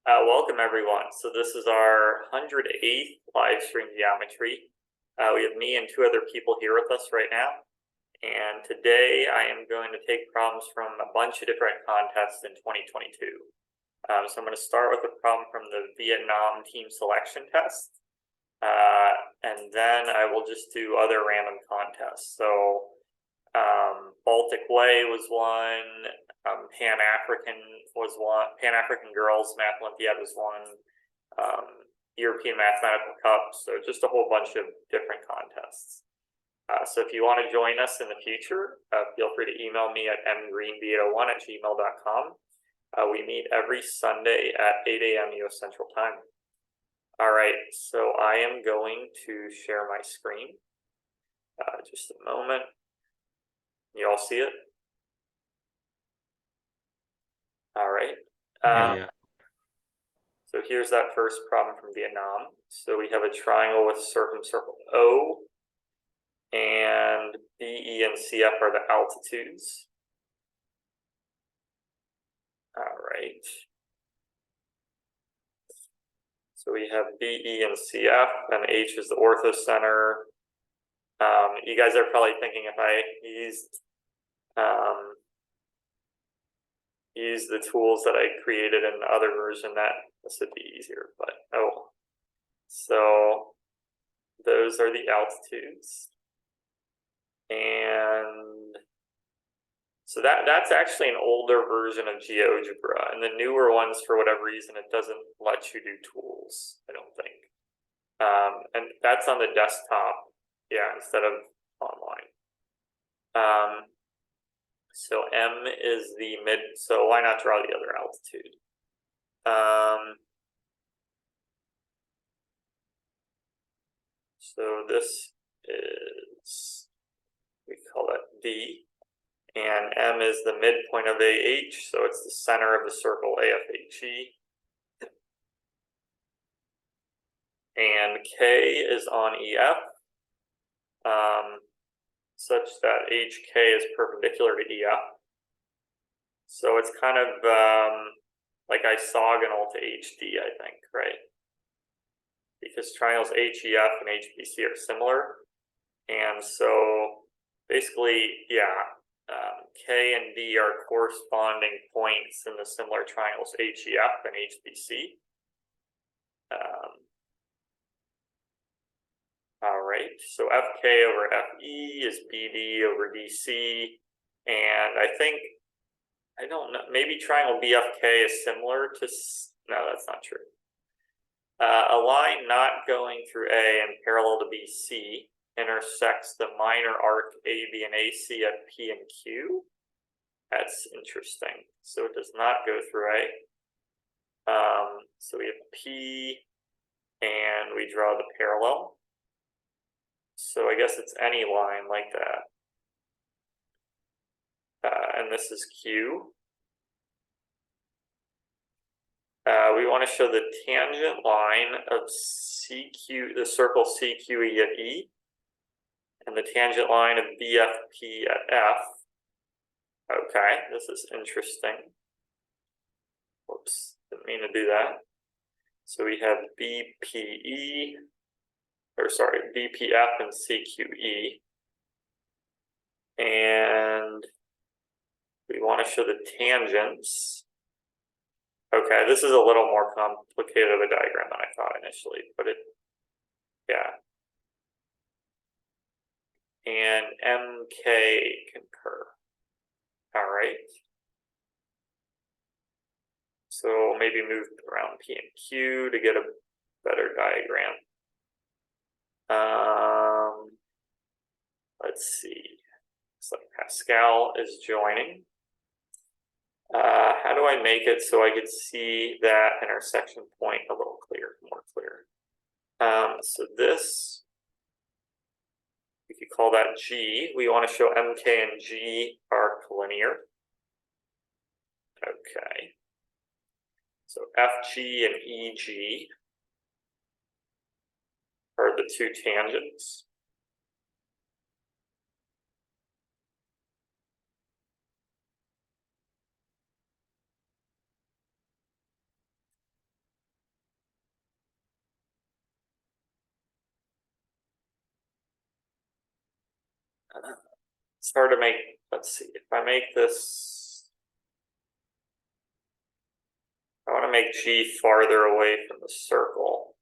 Welcome everyone. So this is our 108th live stream geometry. We have me and two other people here with us right now. And today I am going to take problems from a bunch of different contests in 2022. So I'm going to start with a problem from the Vietnam team selection test. And then I will just do other random contests. So Baltic Way was one. Pan-African was one. Pan-African Girls Math Olympiad was one. European Mathematical Cup. So just a whole bunch of different contests. So if you want to join us in the future, feel free to email me at mgreenb801@gmail.com. We meet every Sunday at 8 a.m. U.S. Central Time. All right, so I am going to share my screen. Just a moment. You all see it? All right. Yeah. So here's that first problem from Vietnam. So we have a triangle with circumcircle O, and B, E, and CF are the altitudes. All right. So we have B, E, and CF, and H is the orthocenter. You guys are probably thinking if I use the tools that I created in the other version, that this would be easier, but oh. So those are the altitudes. And so that's actually an older version of GeoGebra, and the newer ones, for whatever reason, it doesn't let you do tools, I don't think. And that's on the desktop, yeah, instead of online. So M is the mid, so why not draw the other altitude? So this is, we call that D, and M is the midpoint of AH, so it's the center of the circle AFHE. And K is on EF, such that HK is perpendicular to EF. So it's kind of like isogonal to HD, I think, right? Because triangles HEF and HBC are similar. And so basically, yeah, K and D are corresponding points in the similar triangles HEF and HBC. All right, so FK over FE is BD over DC. And I think, I don't know, maybe triangle BFK is similar to, no, that's not true. A line not going through A and parallel to BC intersects the minor arc AB and AC at P and Q. That's interesting. So it does not go through A. So we have P, and we draw the parallel. So I guess it's any line like that. And this is Q. We want to show the tangent line of CQ, the circle CQE at E, and the tangent line of BFP at F. Okay, this is interesting. Whoops, didn't mean to do that. So we have BPE, or sorry, BPF and CQE. And we want to show the tangents. Okay, this is a little more complicated of a diagram than I thought initially, but it, yeah. And MK concur. All right. So maybe move around P and Q to get a better diagram. Let's see. Looks like Pascal is joining. How do I make it so I could see that intersection point a little more clear? So this, we could call that G. We want to show MK and G are collinear. Okay. So FG and EG are the two tangents. It's hard to make. Let's see if I make this. I want to make G farther away from the circle.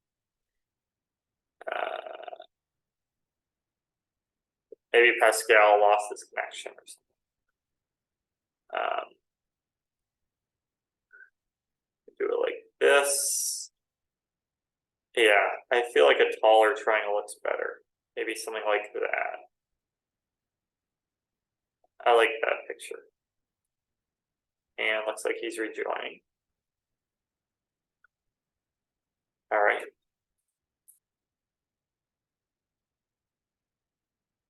Maybe Pascal lost his connection or something. Do it like this. Yeah, I feel like a taller triangle looks better. Maybe something like that. I like that picture. And looks like he's rejoining. All right.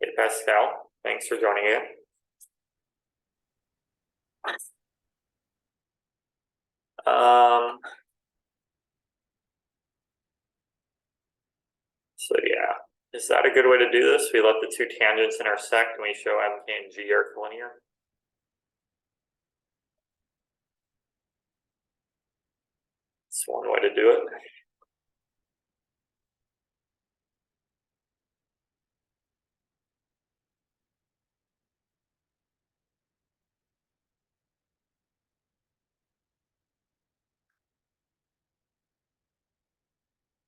Hey, Pascal, thanks for joining in. So yeah, is that a good way to do this? We let the two tangents intersect and we show MK and G are collinear. That's one way to do it.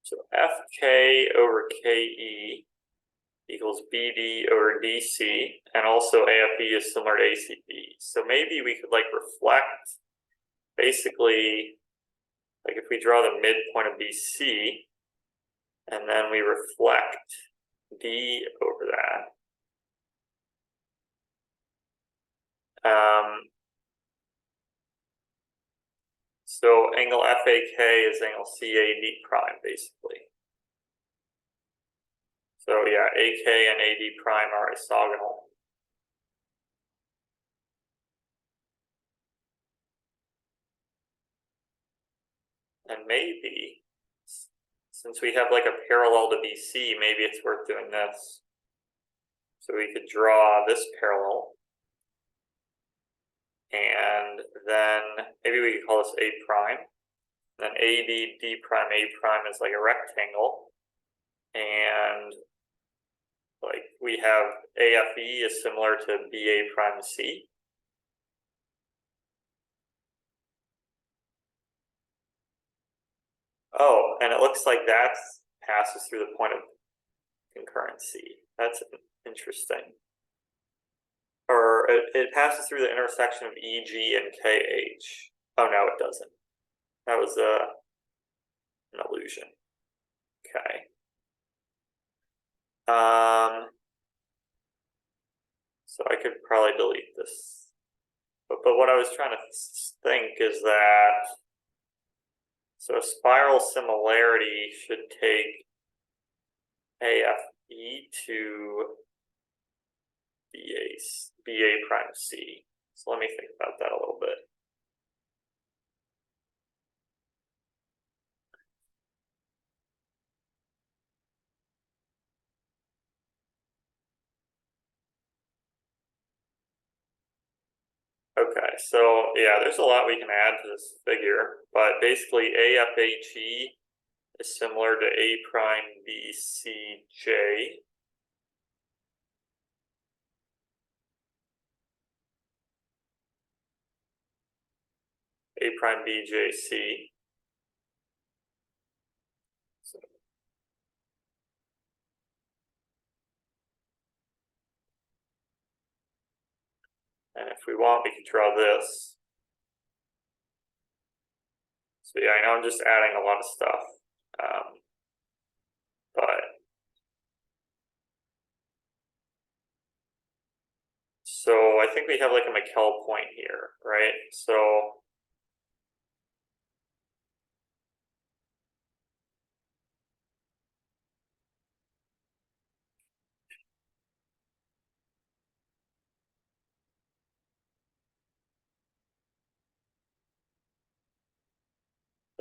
So FK over KE equals BD over DC, and also AFE is similar to ACB. So maybe we could like reflect, basically, like if we draw the midpoint of BC, and then we reflect D over that. So angle FAK is angle CAD prime, basically. So yeah, AK and AD prime are orthogonal. And maybe, since we have like a parallel to BC, maybe it's worth doing this. So we could draw this parallel. And then maybe we could call this A prime. Then AD, D prime, A prime is like a rectangle. And like we have AFE is similar to BA prime C. Oh, and it looks like that passes through the point of concurrency. That's interesting. Or it passes through the intersection of EG and KH. Oh, no, it doesn't. That was an illusion. Okay. So I could probably delete this. But what I was trying to think is that, so a spiral similarity should take AFE to BA prime C. So let me think about that a little bit. Okay, so yeah, there's a lot we can add to this figure, but basically AFHE is similar to A prime BCJ. A prime BJC. So, and if we want, we can draw this. So yeah, I know I'm just adding a lot of stuff, but so I think we have like a McKell point here, right? So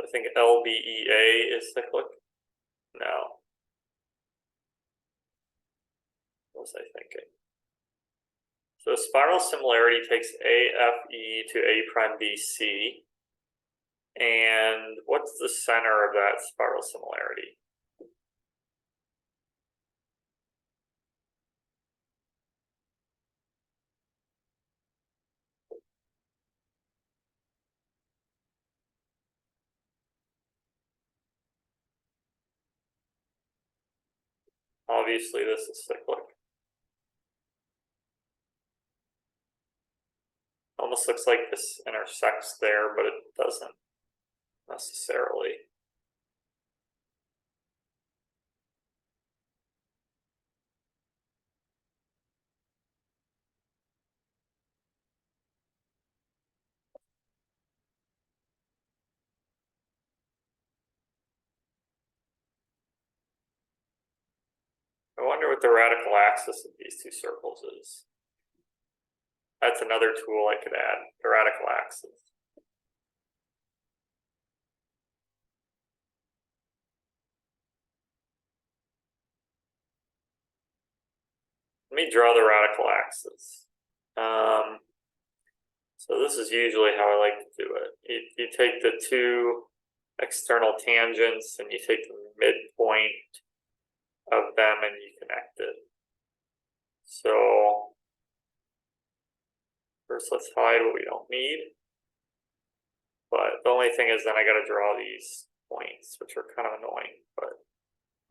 I think LBEA is cyclic. No. What was I thinking? So spiral similarity takes AFE to A prime BC. And what's the center of that spiral similarity? Obviously, this is cyclic. Almost looks like this intersects there, but it doesn't necessarily. I wonder what the radical axis of these two circles is. That's another tool I could add, the radical axis. Let me draw the radical axis. So this is usually how I like to do it. You take the two external tangents and you take the midpoint of them and you connect it. So first let's hide what we don't need. But the only thing is then I got to draw these points, which are kind of annoying, but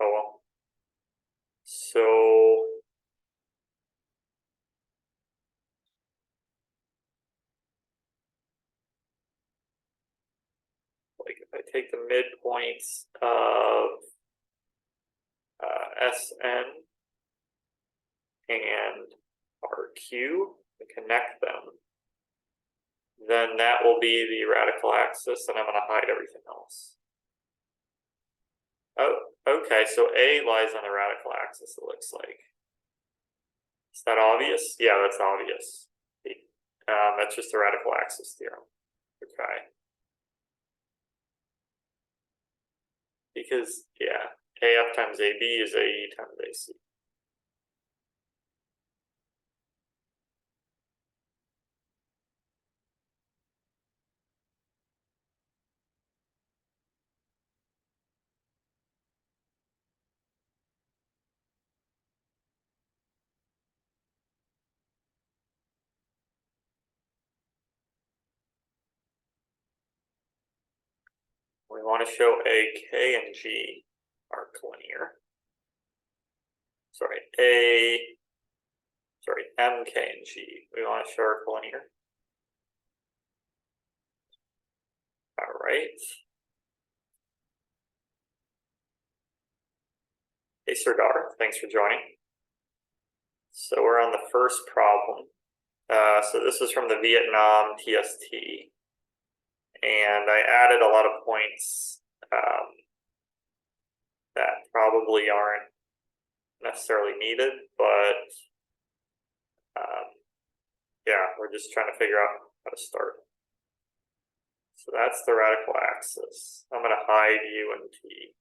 oh well. So like if I take the midpoints of SN and RQ and connect them, then that will be the radical axis, and I'm going to hide everything else. Oh, okay, so A lies on the radical axis, it looks like. Is that obvious? Yeah, that's obvious. That's just the radical axis theorem. Okay. Because, yeah, AF times AB is AE times AC. We want to show A, K, and G are collinear. Sorry, M, K, and G. We want to show are collinear. All right. Hey, Serdar, thanks for joining. So we're on the first problem. So this is from the Vietnam TST. And I added a lot of points that probably aren't necessarily needed, but yeah, we're just trying to figure out how to start. So that's the radical axis. I'm going to hide U and T.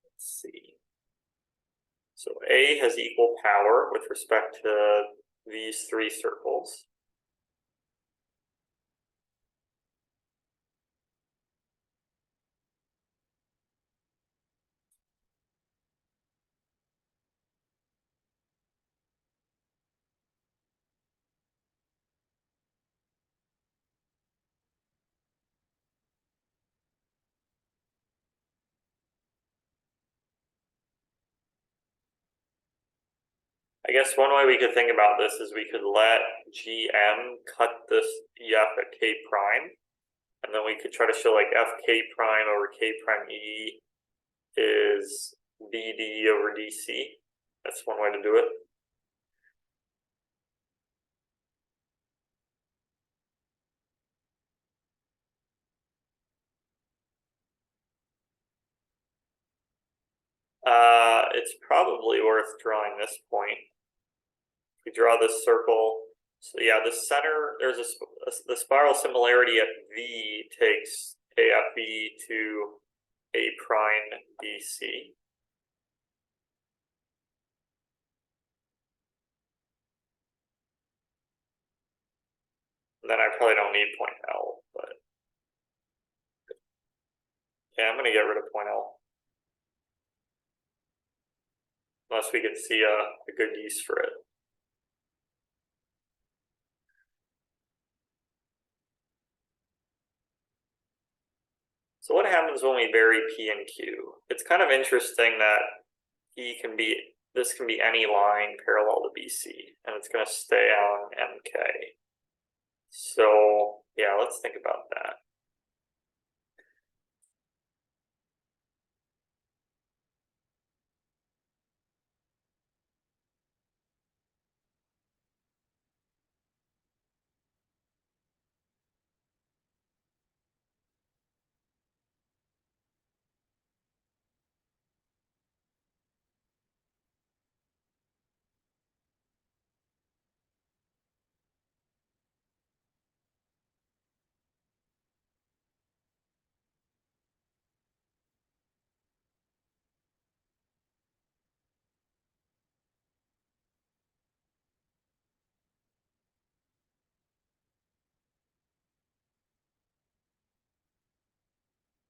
Let's see. So A has equal power with respect to these three circles. I guess one way we could think about this is we could let GM cut this EF at K prime, and then we could try to show like FK prime over K prime E is BD over DC. That's one way to do it. It's probably worth drawing this point. We draw this circle. So yeah, the center, there's the spiral similarity at V takes AFE to A prime DC. And then I probably don't need point L, but yeah, I'm going to get rid of point L. Unless we can see a good use for it. So what happens when we vary P and Q? It's kind of interesting that this can be any line parallel to BC, and it's going to stay on MK. So yeah, let's think about that.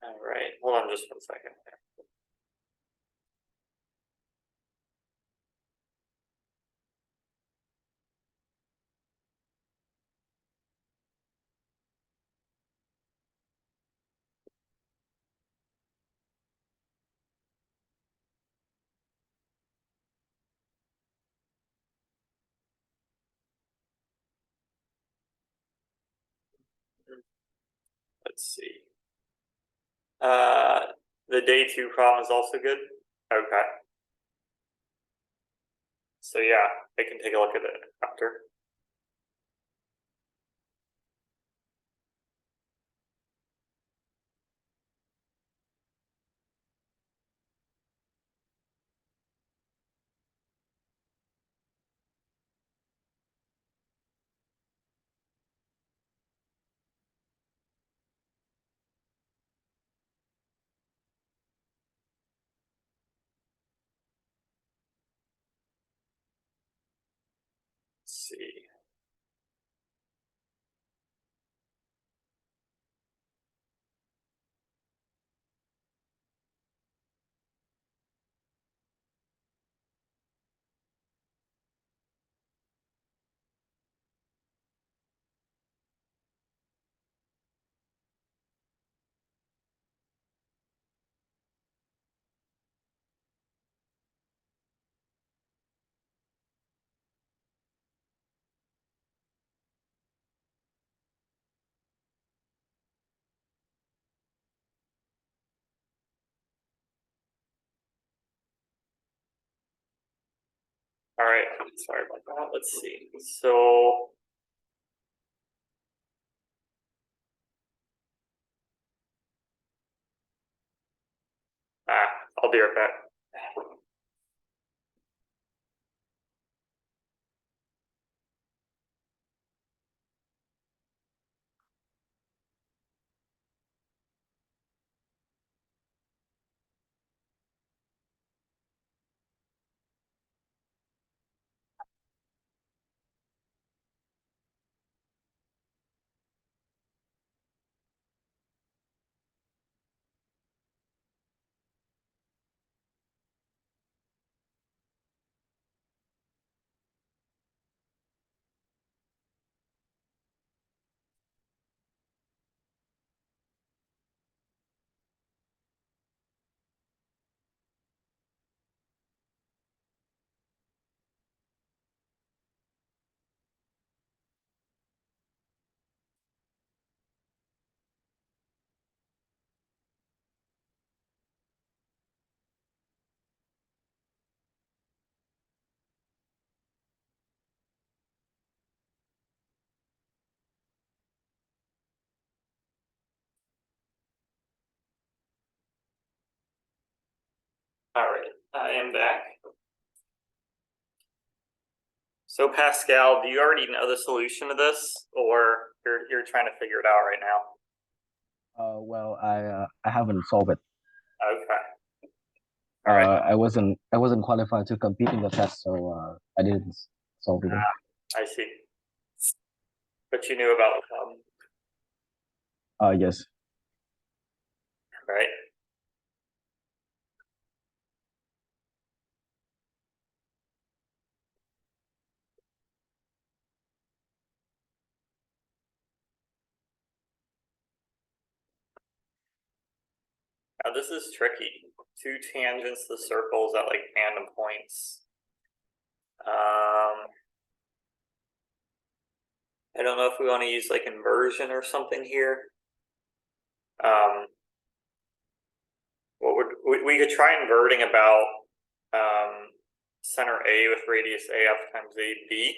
All right, hold on just 1 second. Let's see. The day 2 problem is also good. Okay. So yeah, I can take a look at it after. Let's see. All right, sorry about that. Let's see. So I'll be right back. All right, I am back. So Pascal, do you already know the solution to this, or you're trying to figure it out right now? Well, I haven't solved it. Okay. All right. I wasn't qualified to compete in the test, so I didn't solve it. I see. But you knew about the problem. Yes. Right. This is tricky. Two tangents to the circles at like random points. I don't know if we want to use like inversion or something here. What would we could try inverting about center A with radius AF times AB.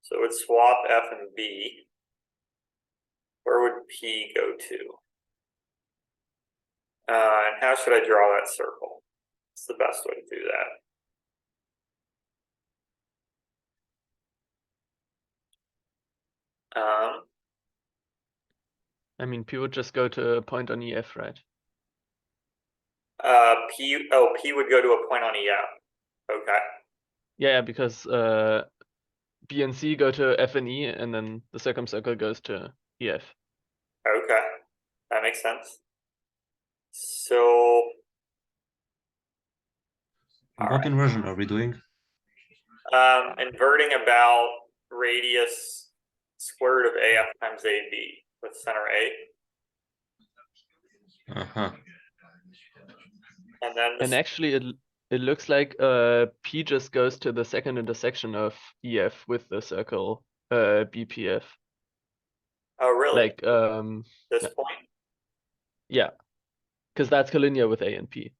So it would swap F and B. Where would P go to? And how should I draw that circle? It's the best way to do that. I mean, P would just go to a point on EF, right? P would go to a point on EF. Okay. Yeah, because B and C go to F and E, and then the circumcircle goes to EF. Okay, that makes sense. So, What inversion are we doing? inverting about radius square root of AF times AB with center A. Uh-huh. And then And actually, it looks like P just goes to the second intersection of EF with the circle BPF. oh really? Like This point? yeah, because that's collinear with A and P,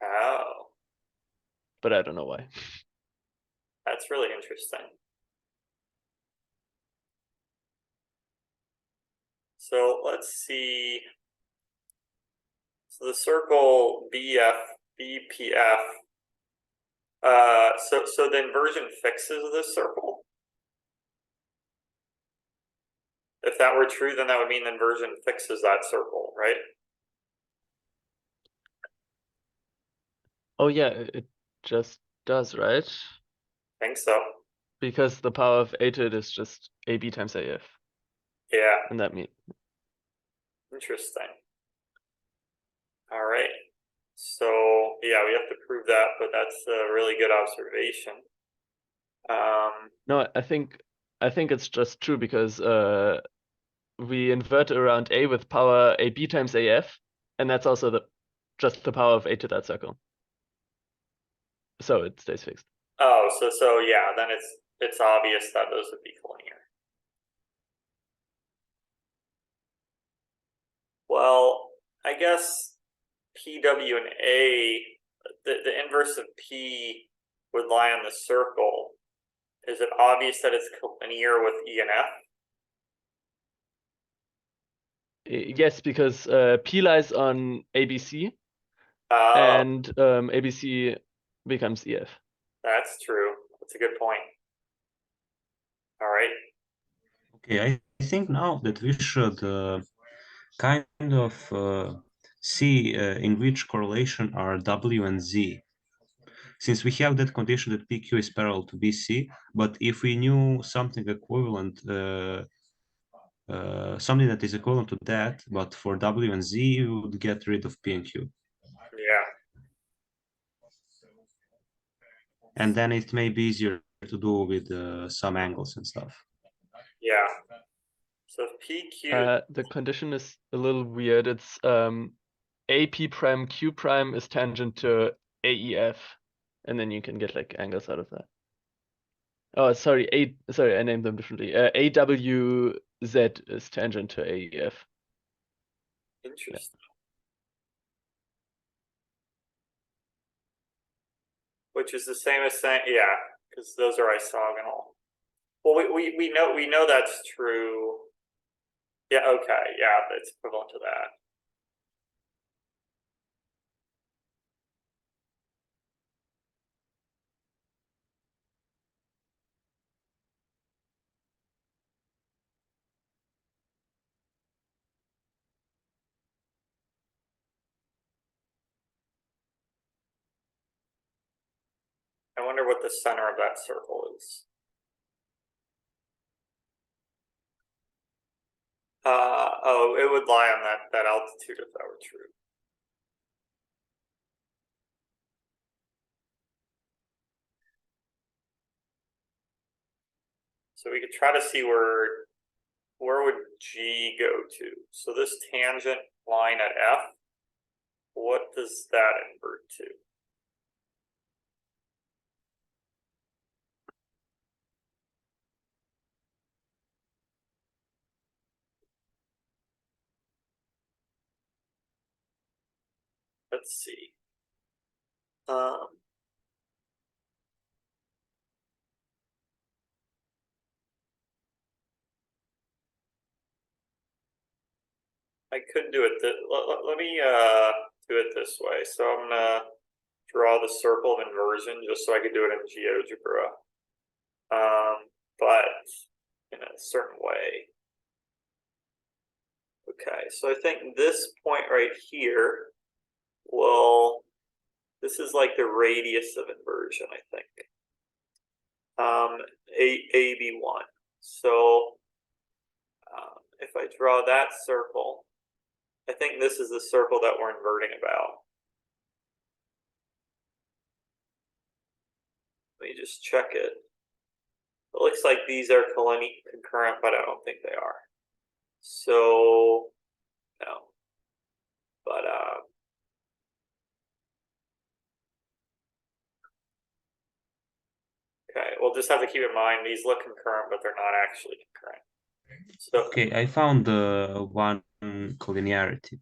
Oh, but I don't know why. that's really interesting. So let's see. So the circle BF, BPF. So the inversion fixes this circle. If that were true, then that would mean the inversion fixes that circle, right? Oh yeah, it just does, right? I think so. Because the power of A to it is just AB times AF, Yeah, and that means interesting. All right. So yeah, we have to prove that, but that's a really good observation. no, I think it's just true because we invert around A with power AB times AF, and that's also just the power of A to that circle. So it stays fixed. Oh, so yeah, then it's obvious that those would be collinear. Well, I guess PW and A, the inverse of P would lie on the circle. Is it obvious that it's collinear with E and F? Yes, because P lies on ABC, Oh, and ABC becomes EF. that's true. That's a good point. All right. Okay, I think now that we should kind of see in which correlation are W and Z. Since we have that condition that PQ is parallel to BC, but if we knew something equivalent, something that is equivalent to that, but for W and Z, we would get rid of P and Q. Yeah. And then it may be easier to do with some angles and stuff. Yeah. So if PQ, The condition is a little weird. It's AP prime Q prime is tangent to AEF, and then you can get like angles out of that. Oh, sorry, I named them differently. AWZ is tangent to AEF. interesting. Which is the same as saying, yeah, because those are isogonal. Well, we know that's true. Yeah, okay, yeah, it's equivalent to that. I wonder what the center of that circle is. Oh, it would lie on that altitude if that were true. So we could try to see where where would G go to? So this tangent line at F, what does that invert to? Let's see. I could do it. Let me do it this way. So I'm gonna draw the circle of inversion just so I could do it in GeoGebra. But in a certain way. Okay, so I think this point right here will, this is like the radius of inversion, I think. AB1. So if I draw that circle, I think this is the circle that we're inverting about. Let me just check it. It looks like these are concurrent, but I don't think they are. So, no. But, okay, we'll just have to keep in mind these look concurrent, but they're not actually concurrent. So, Okay, I found one collinearity.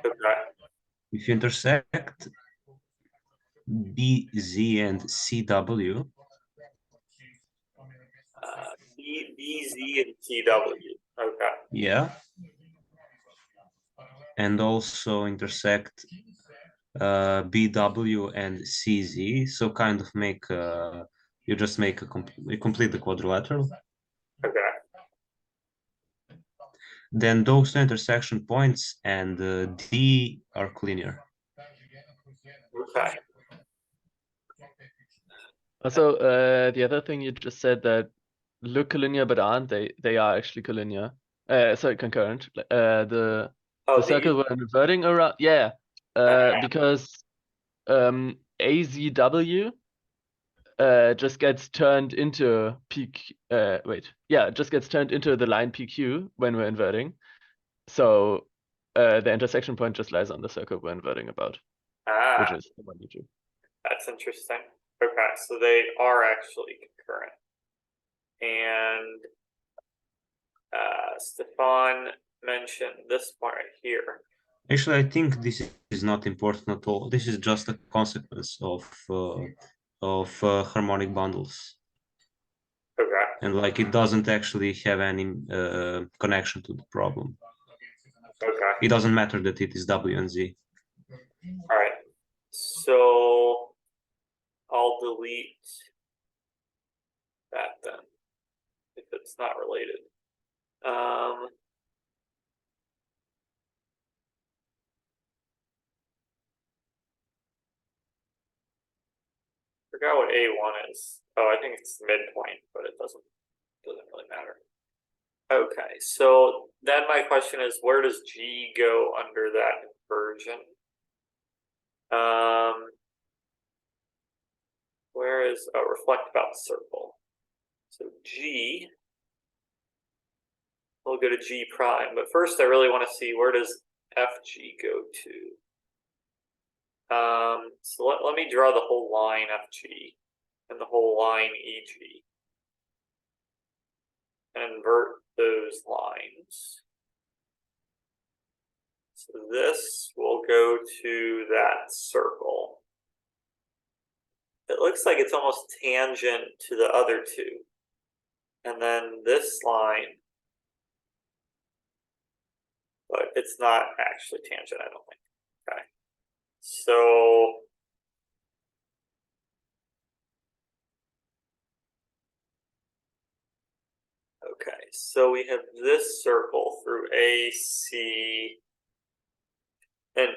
okay. If you intersect BZ and CW, BZ and CW. Okay. yeah, and also intersect BW and CZ, so kind of make you just make you complete the quadrilateral. Okay. Then those two intersection points and D are collinear. Okay. Also, the other thing you just said that look collinear but aren't, they are actually collinear. Sorry, concurrent. The circle we're inverting around, yeah. Because AZW just gets turned into just gets turned into the line PQ when we're inverting. So the intersection point just lies on the circle we're inverting about, which is the one you drew. That's interesting. Okay, so they are actually concurrent. And Stefan mentioned this part right here. Actually, I think this is not important at all. This is just a consequence of harmonic bundles. Okay. And like it doesn't actually have any connection to the problem. Okay. It doesn't matter that it is W and Z. All right. So I'll delete that then, if it's not related. Forgot what A1 is. Oh, I think it's the midpoint, but it doesn't really matter. Okay, so then my question is, where does G go under that inversion? Where is reflect about circle? So G, we'll go to G prime, but first I really want to see where does FG go to. So let me draw the whole line FG and the whole line EG and invert those lines. So this will go to that circle. It looks like it's almost tangent to the other two. And then this line, but it's not actually tangent, I don't think. Okay. So okay, so we have this circle through A, C, and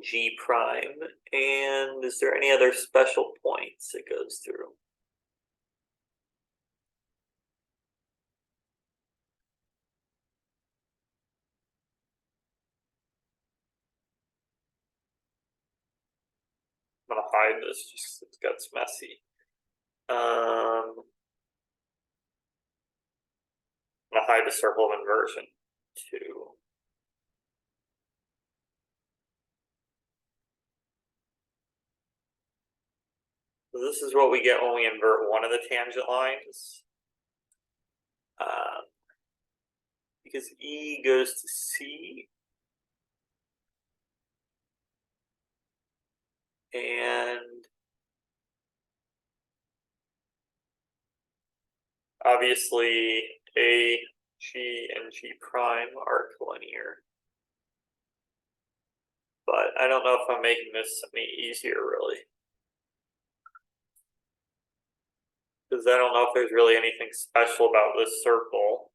G prime. And is there any other special points it goes through? I'm gonna hide this just because it gets messy. I'm gonna hide the circle of inversion too. So this is what we get when we invert one of the tangent lines. Because E goes to C. And obviously A, G, and G prime are collinear. But I don't know if I'm making this any easier really. Because I don't know if there's really anything special about this circle.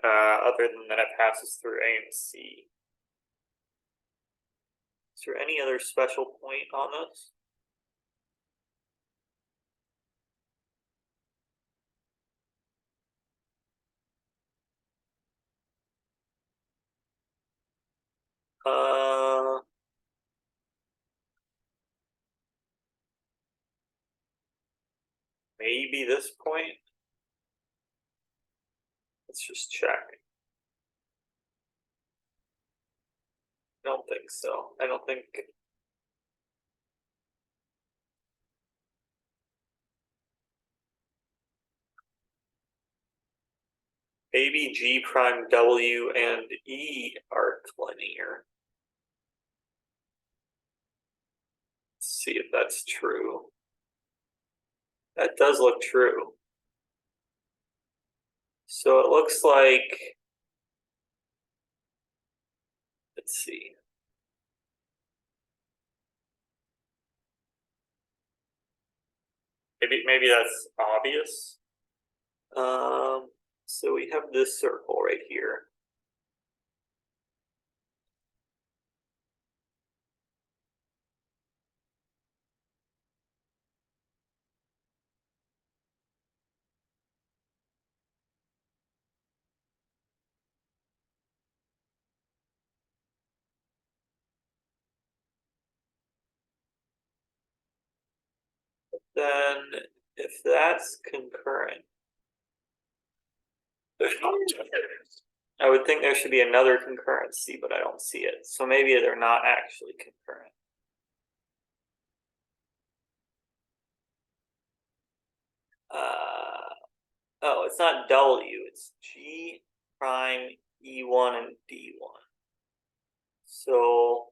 Other than that it passes through A and C. Is there any other special point on this? Maybe this point. Let's just check. I don't think so. I don't think. Maybe G prime W and E are collinear. Let's see if that's true. That does look true. So it looks like, let's see. Maybe that's obvious. So we have this circle right here. Then if that's concurrent, I would think there should be another concurrency, but I don't see it. So maybe they're not actually concurrent. Oh, it's not W, it's G prime E1 and D1. So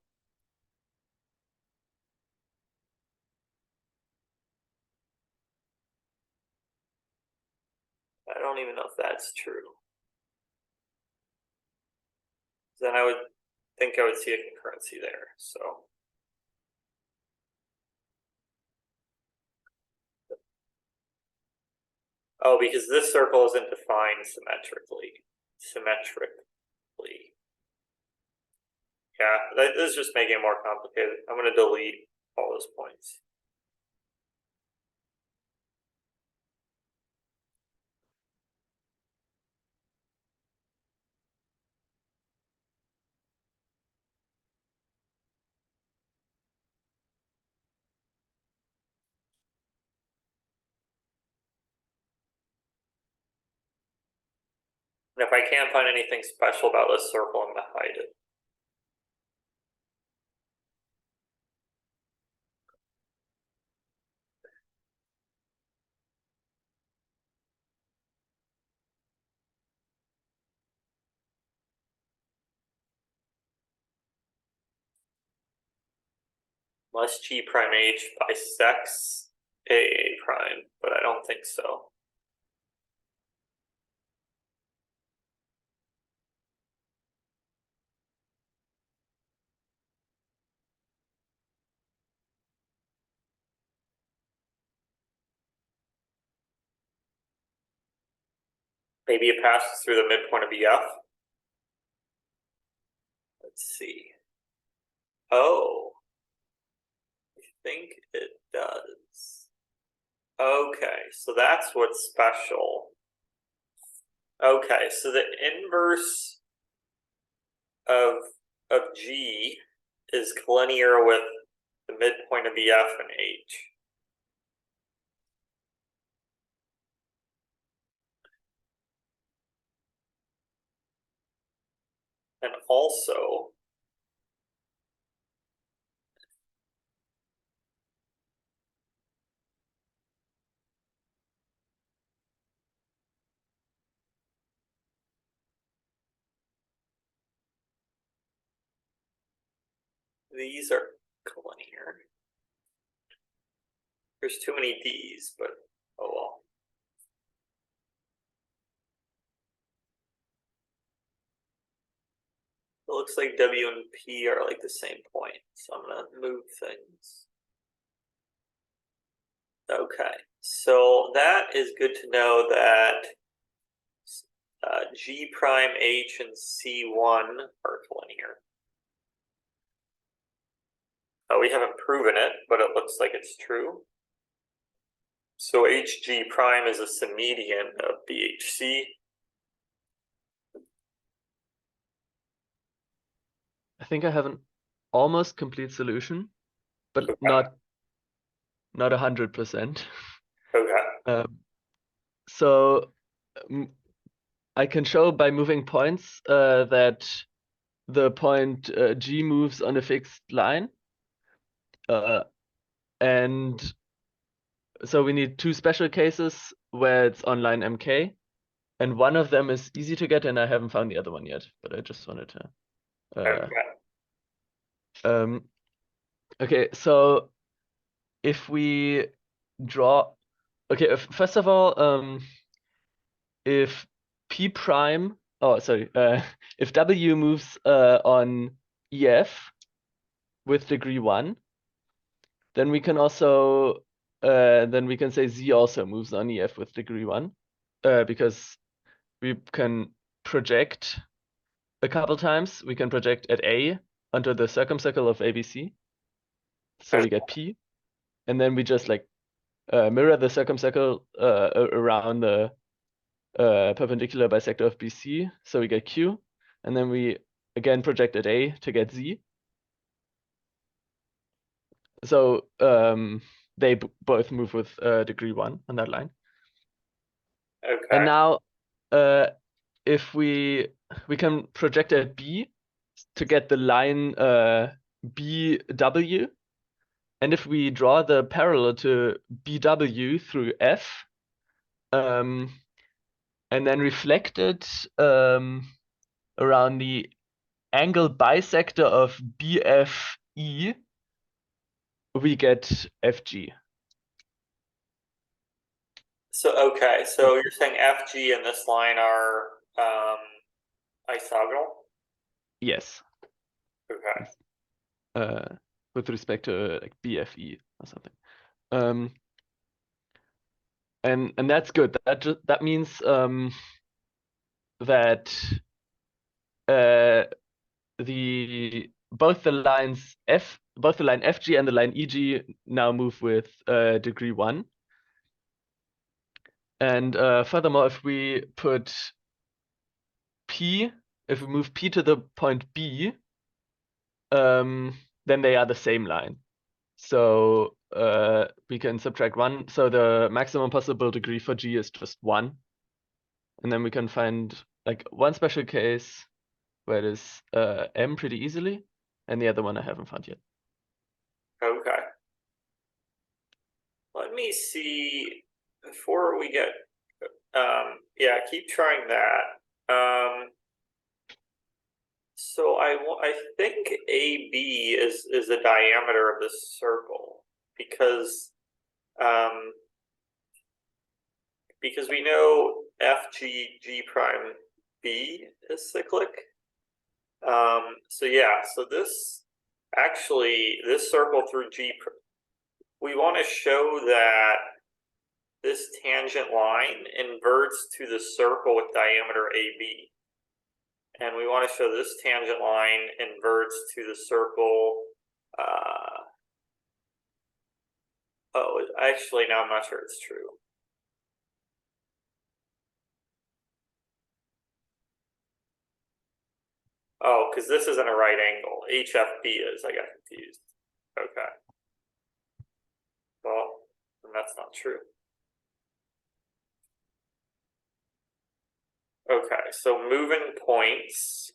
I don't even know if that's true. Then I would think I would see a concurrency there. So oh, because this circle isn't defined symmetrically. Yeah, this is just making it more complicated. I'm going to delete all those points. And if I can't find anything special about this circle, I'm going to hide it. Unless G prime H bisects A prime, but I don't think so. Maybe it passes through the midpoint of EF. Let's see. Oh, I think it does. Okay, so that's what's special. Okay, so the inverse of G is collinear with the midpoint of EF and H. And also, these are collinear. There's too many D's, but oh well. It looks like W and P are like the same point, so I'm gonna move things. Okay, so that is good to know that G prime H and C1 are collinear. We haven't proven it, but it looks like it's true. So HG prime is a symmedian of BHC. I think I have an almost complete solution, but Okay. not 100%. Okay. So I can show by moving points that the point G moves on a fixed line. And so we need two special cases where it's on line MK. And one of them is easy to get, and I haven't found the other one yet, but I just wanted to. Okay. Okay, so if we draw, okay, first of all, if P prime, oh sorry, if W moves on EF with degree 1, then we can also then we can say Z also moves on EF with degree 1, because we can project a couple times. We can project at A onto the circumcircle of ABC, so we get P, and then we just like mirror the circumcircle around the perpendicular bisector of BC, so we get Q, and then we again project at A to get Z. So they both move with degree 1 on that line. Okay. And now if we can project at B to get the line BW, and if we draw the parallel to BW through F, and then reflect it around the angle bisector of BFE, we get FG. So okay, so you're saying FG and this line are isogonal? Yes. Okay. With respect to like BFE or something. And that's good. That means that both the line FG and the line EG now move with degree 1. And furthermore, if we put P, if we move P to the point B, then they are the same line. So we can subtract 1. So the maximum possible degree for G is just 1. And then we can find like one special case where it is M pretty easily, and the other one I haven't found yet. Okay. Let me see before we get yeah, keep trying that. So I think AB is the diameter of this circle because we know FG G prime B is cyclic. So yeah, so this circle through G, we want to show that this tangent line inverts to the circle with diameter AB. And we want to show this tangent line inverts to the circle. Oh, actually, now I'm not sure it's true. Oh, because this isn't a right angle. HFB is. I got confused. Okay. Well, then that's not true. Okay, so moving points.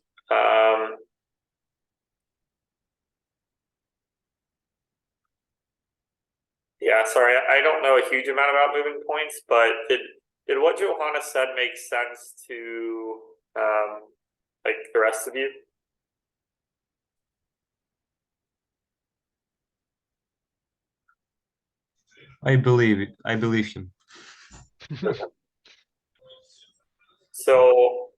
Yeah, sorry, I don't know a huge amount about moving points, but did what Johannes said make sense to like the rest of you? I believe it. I believe him. So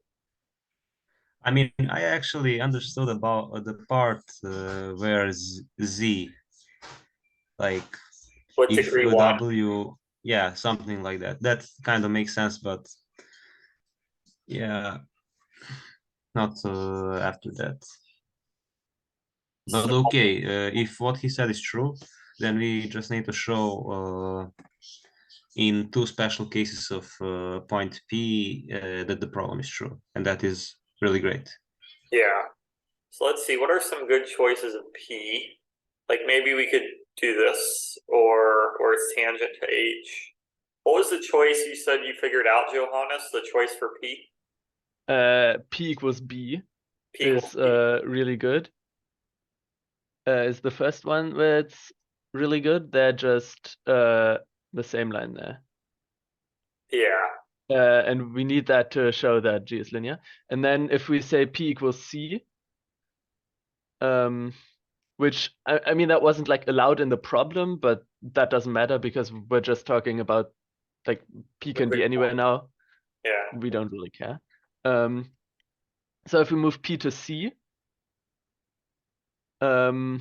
I mean, I actually understood about the part where Z, like what if degree one? W, yeah, something like that. That kind of makes sense, but yeah, not after that. But So, okay, if what he said is true, then we just need to show in two special cases of point P that the problem is true, and that is really great. yeah. So let's see, what are some good choices of P? Like maybe we could do this or it's tangent to H. What was the choice you said you figured out, Johannes? The choice for P? P equals B P is equals B. really good. Is the first one where it's really good. They're just the same line there. Yeah. And we need that to show that G is linear. And then if we say P equals C, which I mean that wasn't like allowed in the problem, but that doesn't matter because we're just talking about like P can be anywhere now. Yeah. We don't really care. So if we move P to C, then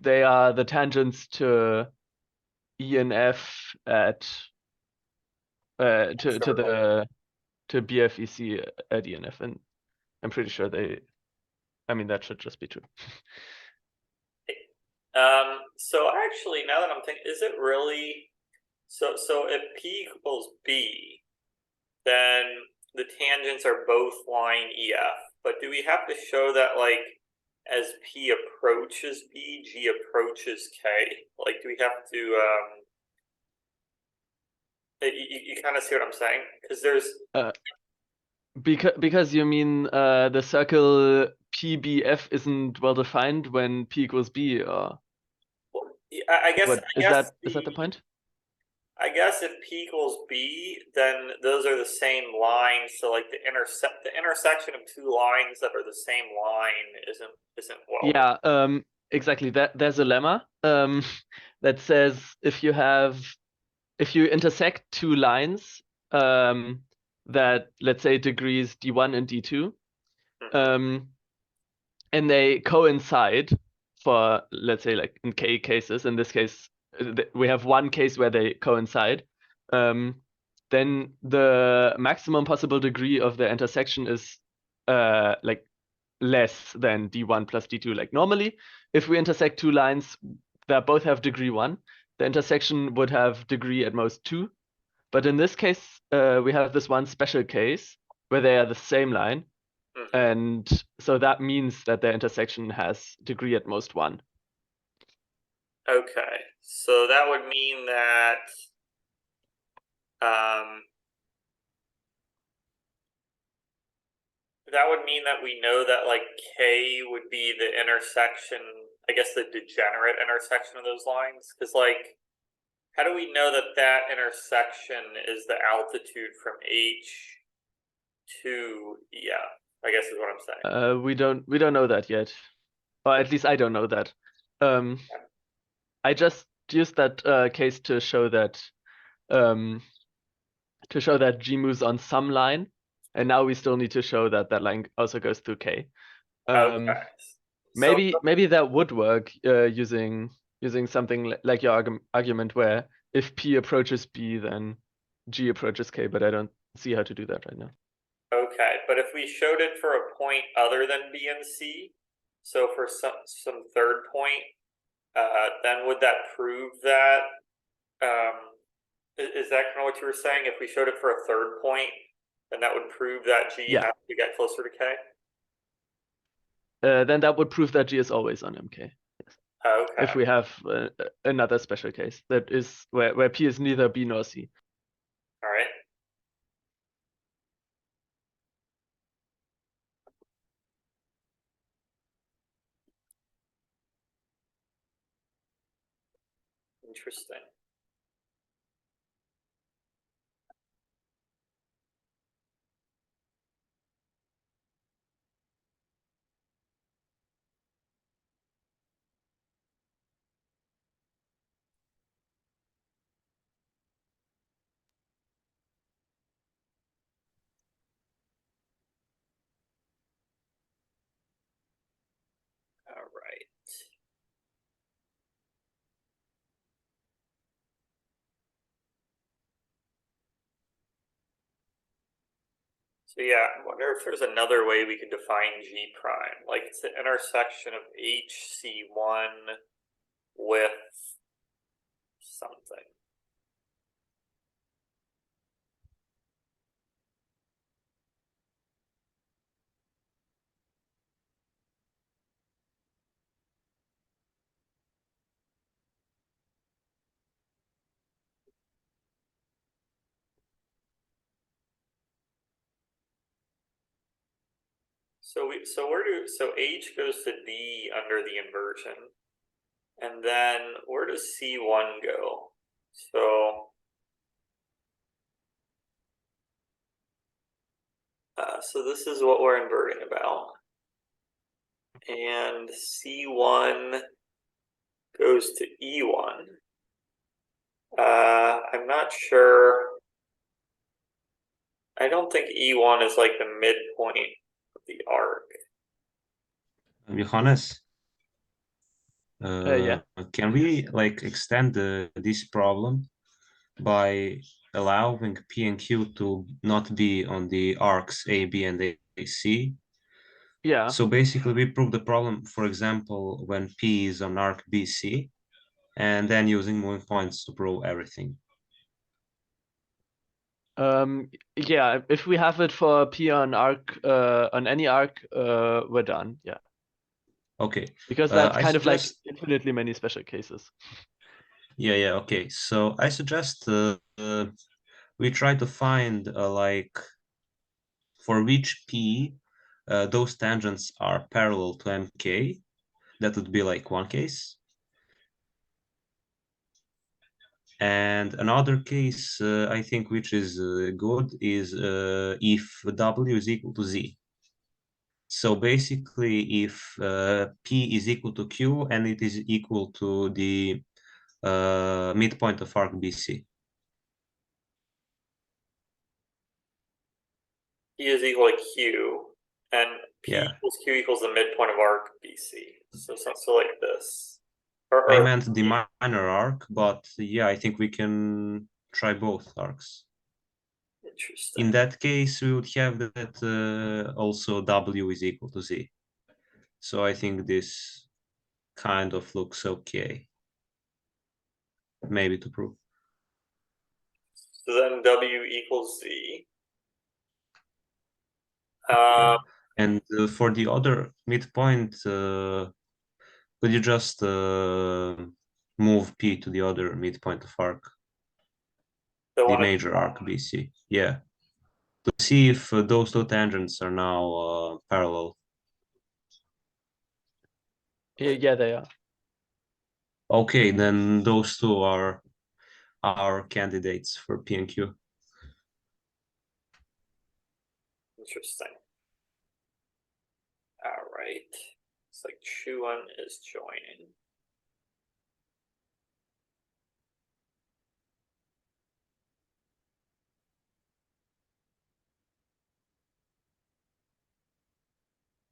they are the tangents to E and F at to BFEC at E and F, and I'm pretty sure I mean that should just be true. So actually, now that I'm thinking, is it really so if P equals B, then the tangents are both line EF. But do we have to show that like as P approaches B, G approaches K? Like do we have to you kind of see what I'm saying? Because there's because you mean the circle PBF isn't well defined when P equals B, or I guess what I guess is that the point? I guess if P equals B, then those are the same lines. So like the intersection of two lines that are the same line isn't well. Yeah, exactly. There's a lemma that says if you intersect two lines that let's say degrees D1 and D2, and they coincide for let's say like in K cases. In this case, we have one case where they coincide. Then the maximum possible degree of the intersection is like less than D1 plus D2. Like normally, if we intersect two lines that both have degree 1, the intersection would have degree at most 2. But in this case, we have this one special case where they are the same line. And so that means that their intersection has degree at most 1. Okay, so that would mean that we know that like K would be the intersection, I guess the degenerate intersection of those lines. Because like, how do we know that that intersection is the altitude from H to EF? I guess is what I'm saying. We don't know that yet, or at least I don't know that. I just used that case to show that G moves on some line, and now we still need to show that that line also goes through K. Okay. Maybe that would work using something like your argument where if P approaches B, then G approaches K, but I don't see how to do that right now. Okay, but if we showed it for a point other than B and C, so for some third point, then would that prove that? Is that kind of what you were saying? If we showed it for a third point, then that would prove that G has to get closer to K? Then that would prove that G is always on MK. Yes. Okay. If we have another special case that is where P is neither B nor C. All right. Interesting. All right. So yeah, I wonder if there's another way we could define G prime. Like it's the intersection of HC1 with something. So H goes to D under the inversion. And then where does C1 go? So this is what we're inverting about. And C1 goes to E1. I'm not sure. I don't think E1 is like the midpoint of the arc. Johannes, Yeah. can we like extend this problem by allowing P and Q to not be on the arcs A, B, and AC? Yeah. So basically, we prove the problem, for example, when P is on arc BC, and then using moving points to prove everything. Yeah, if we have it for P on arc, on any arc, we're done. Yeah. Okay. Because that's I kind of like suggest... infinitely many special cases. Yeah, okay. So I suggest we try to find like for which P those tangents are parallel to MK. That would be like one case. And another case, I think, which is good, is if W is equal to Z. So basically, if P is equal to Q and it is equal to the midpoint of arc BC. P is equal to Q, and P Yeah. equals Q equals the midpoint of arc BC. So like this. I meant the minor arc, but yeah, I think we can try both arcs. Interesting. In that case, we would have that also W is equal to Z. So I think this kind of looks okay. Maybe to prove. So then W equals Z. Yeah. And for the other midpoint, could you just move P to the other midpoint of arc? The major arc BC. Yeah. To see if those two tangents are now parallel. Yeah, they are. Okay, then those two are our candidates for P and Q. Interesting. All right. It's like Chuan is joining.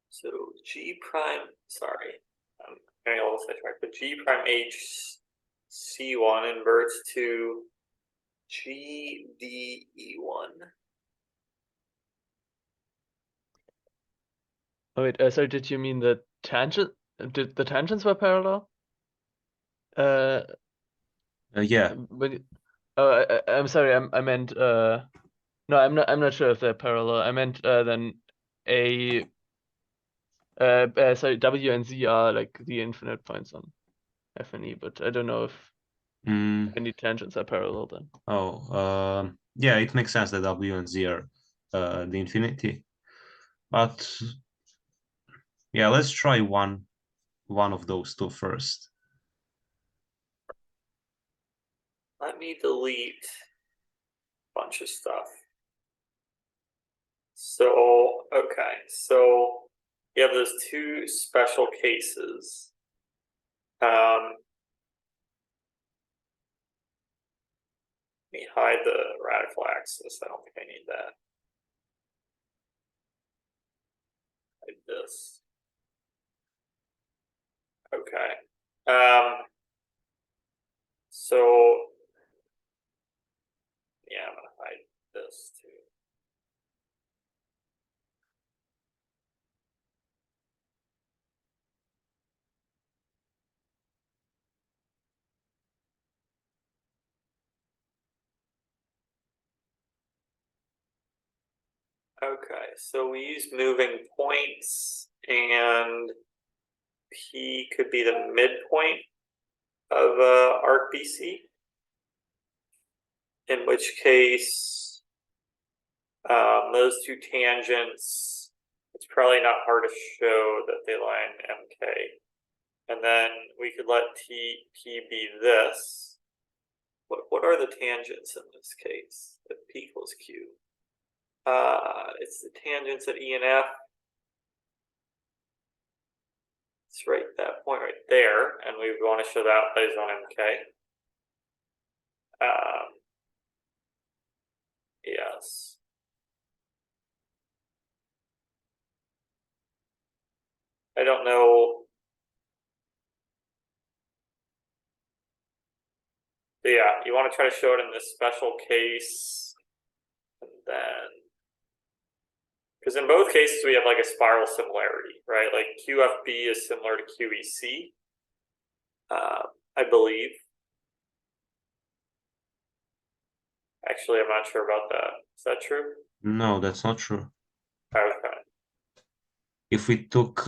So G prime, sorry, I'm getting a little sidetracked, but G prime H C1 inverts to G D E1. Oh wait, sorry, did you mean the tangent? Did the tangents were parallel? Yeah. I'm sorry, I meant no, I'm not sure if they're parallel. I meant then sorry, W and Z are like the infinite points on F and E, but I don't know if any tangents are parallel then. Oh, yeah, it makes sense that W and Z are the infinity. But yeah, let's try one of those two first. let me delete a bunch of stuff. So, okay, so you have those two special cases. Let me hide the radical axis. I don't think I need that. Hide this. Okay. So yeah, I'm gonna hide this too. Okay, so we use moving points, and P could be the midpoint of arc BC. In which case, those two tangents, it's probably not hard to show that they lie in MK. And then we could let P be this. What are the tangents in this case? If P equals Q. It's the tangents at E and F. It's right that point right there, and we want to show that plays on MK. Yes. I don't know. So yeah, you want to try to show it in this special case, and then, because in both cases we have like a spiral similarity, right? Like QFB is similar to QEC, I believe. Actually, I'm not sure about that. Is that true? No, that's not true. Okay. If we took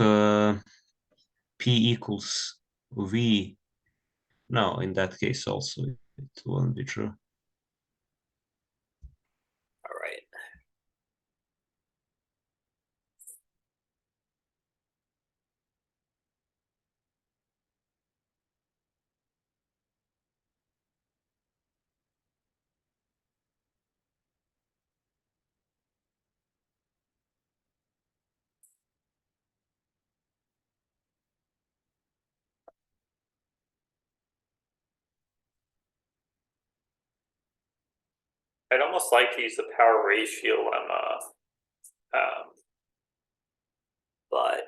P equals V, no, in that case also it won't be true. All right. I'd almost like to use the power ratio lemma, but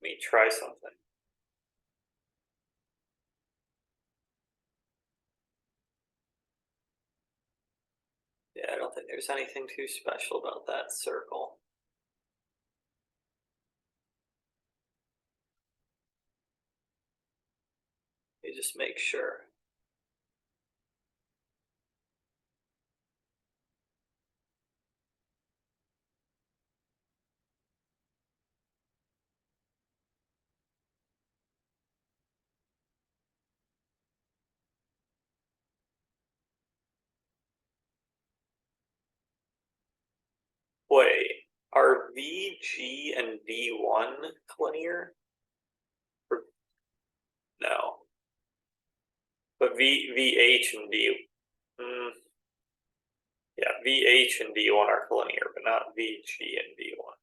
let me try something. Yeah, I don't think there's anything too special about that circle. Let me just make sure. Wait, are VG and V1 linear? No. But VH and yeah, VH and V1 are collinear, but not VG and V1.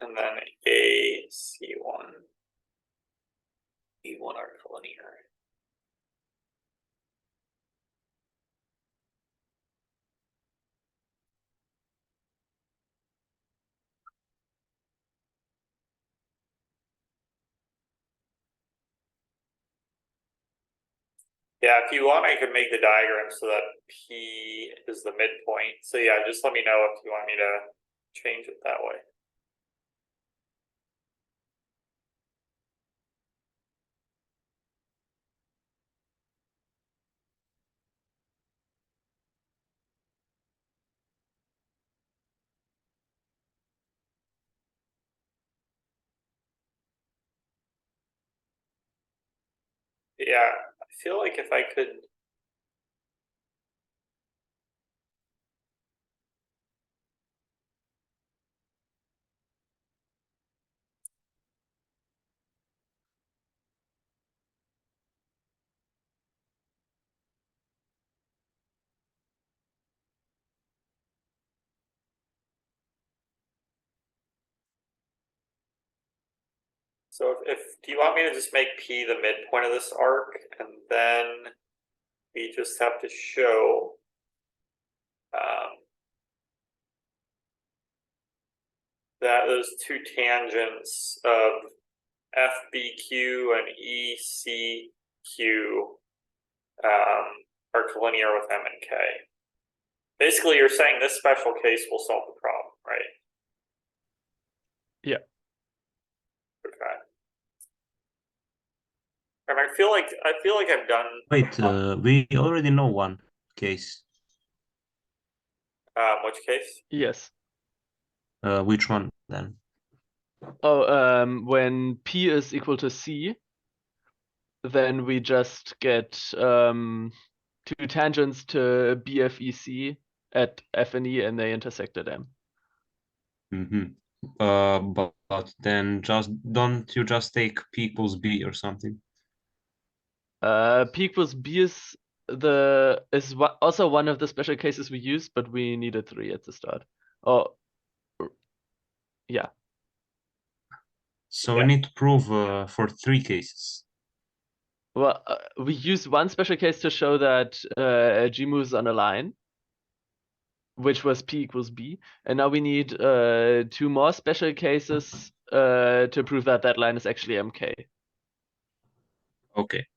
And then A, C1, V1 are collinear. Yeah, if you want, I could make the diagram so that P is the midpoint. So yeah, just let me know if you want me to change it that way. Yeah, I feel like if I could. So do you want me to just make P the midpoint of this arc, and then we just have to show that those two tangents of FBQ and ECQ are collinear with M and K. Basically, you're saying this special case will solve the problem, right? Yeah. Okay. And I feel like I've done. Wait, we already know one case. Which case? Yes. Which one then? Oh, when P is equal to C, then we just get two tangents to BFEC at F and E, and they intersect at M. But then don't you just take P equals B or something? P equals B is also one of the special cases we use, but we needed 3 at the start. Oh, yeah. So we need to prove for 3 cases. Well, we used one special case to show that G moves on a line, which was P equals B, and now we need 2 more special cases to prove that that line is actually MK. Okay.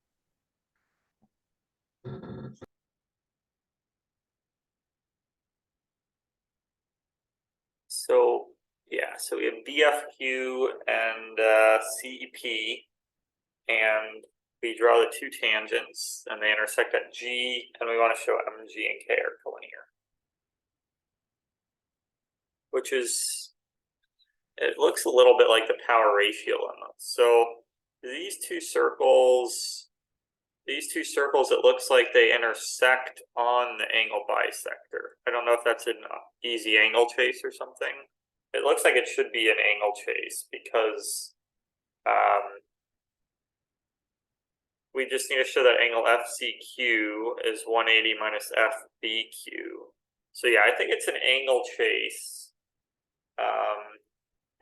So yeah, so we have BFQ and CEP, and we draw the two tangents, and they intersect at G, and we want to show MG and K are collinear. Which is, it looks a little bit like the power ratio limit. So these two circles, it looks like they intersect on the angle bisector. I don't know if that's an easy angle chase or something. It looks like it should be an angle chase because we just need to show that angle FCQ is 180 minus FBQ. So yeah, I think it's an angle chase.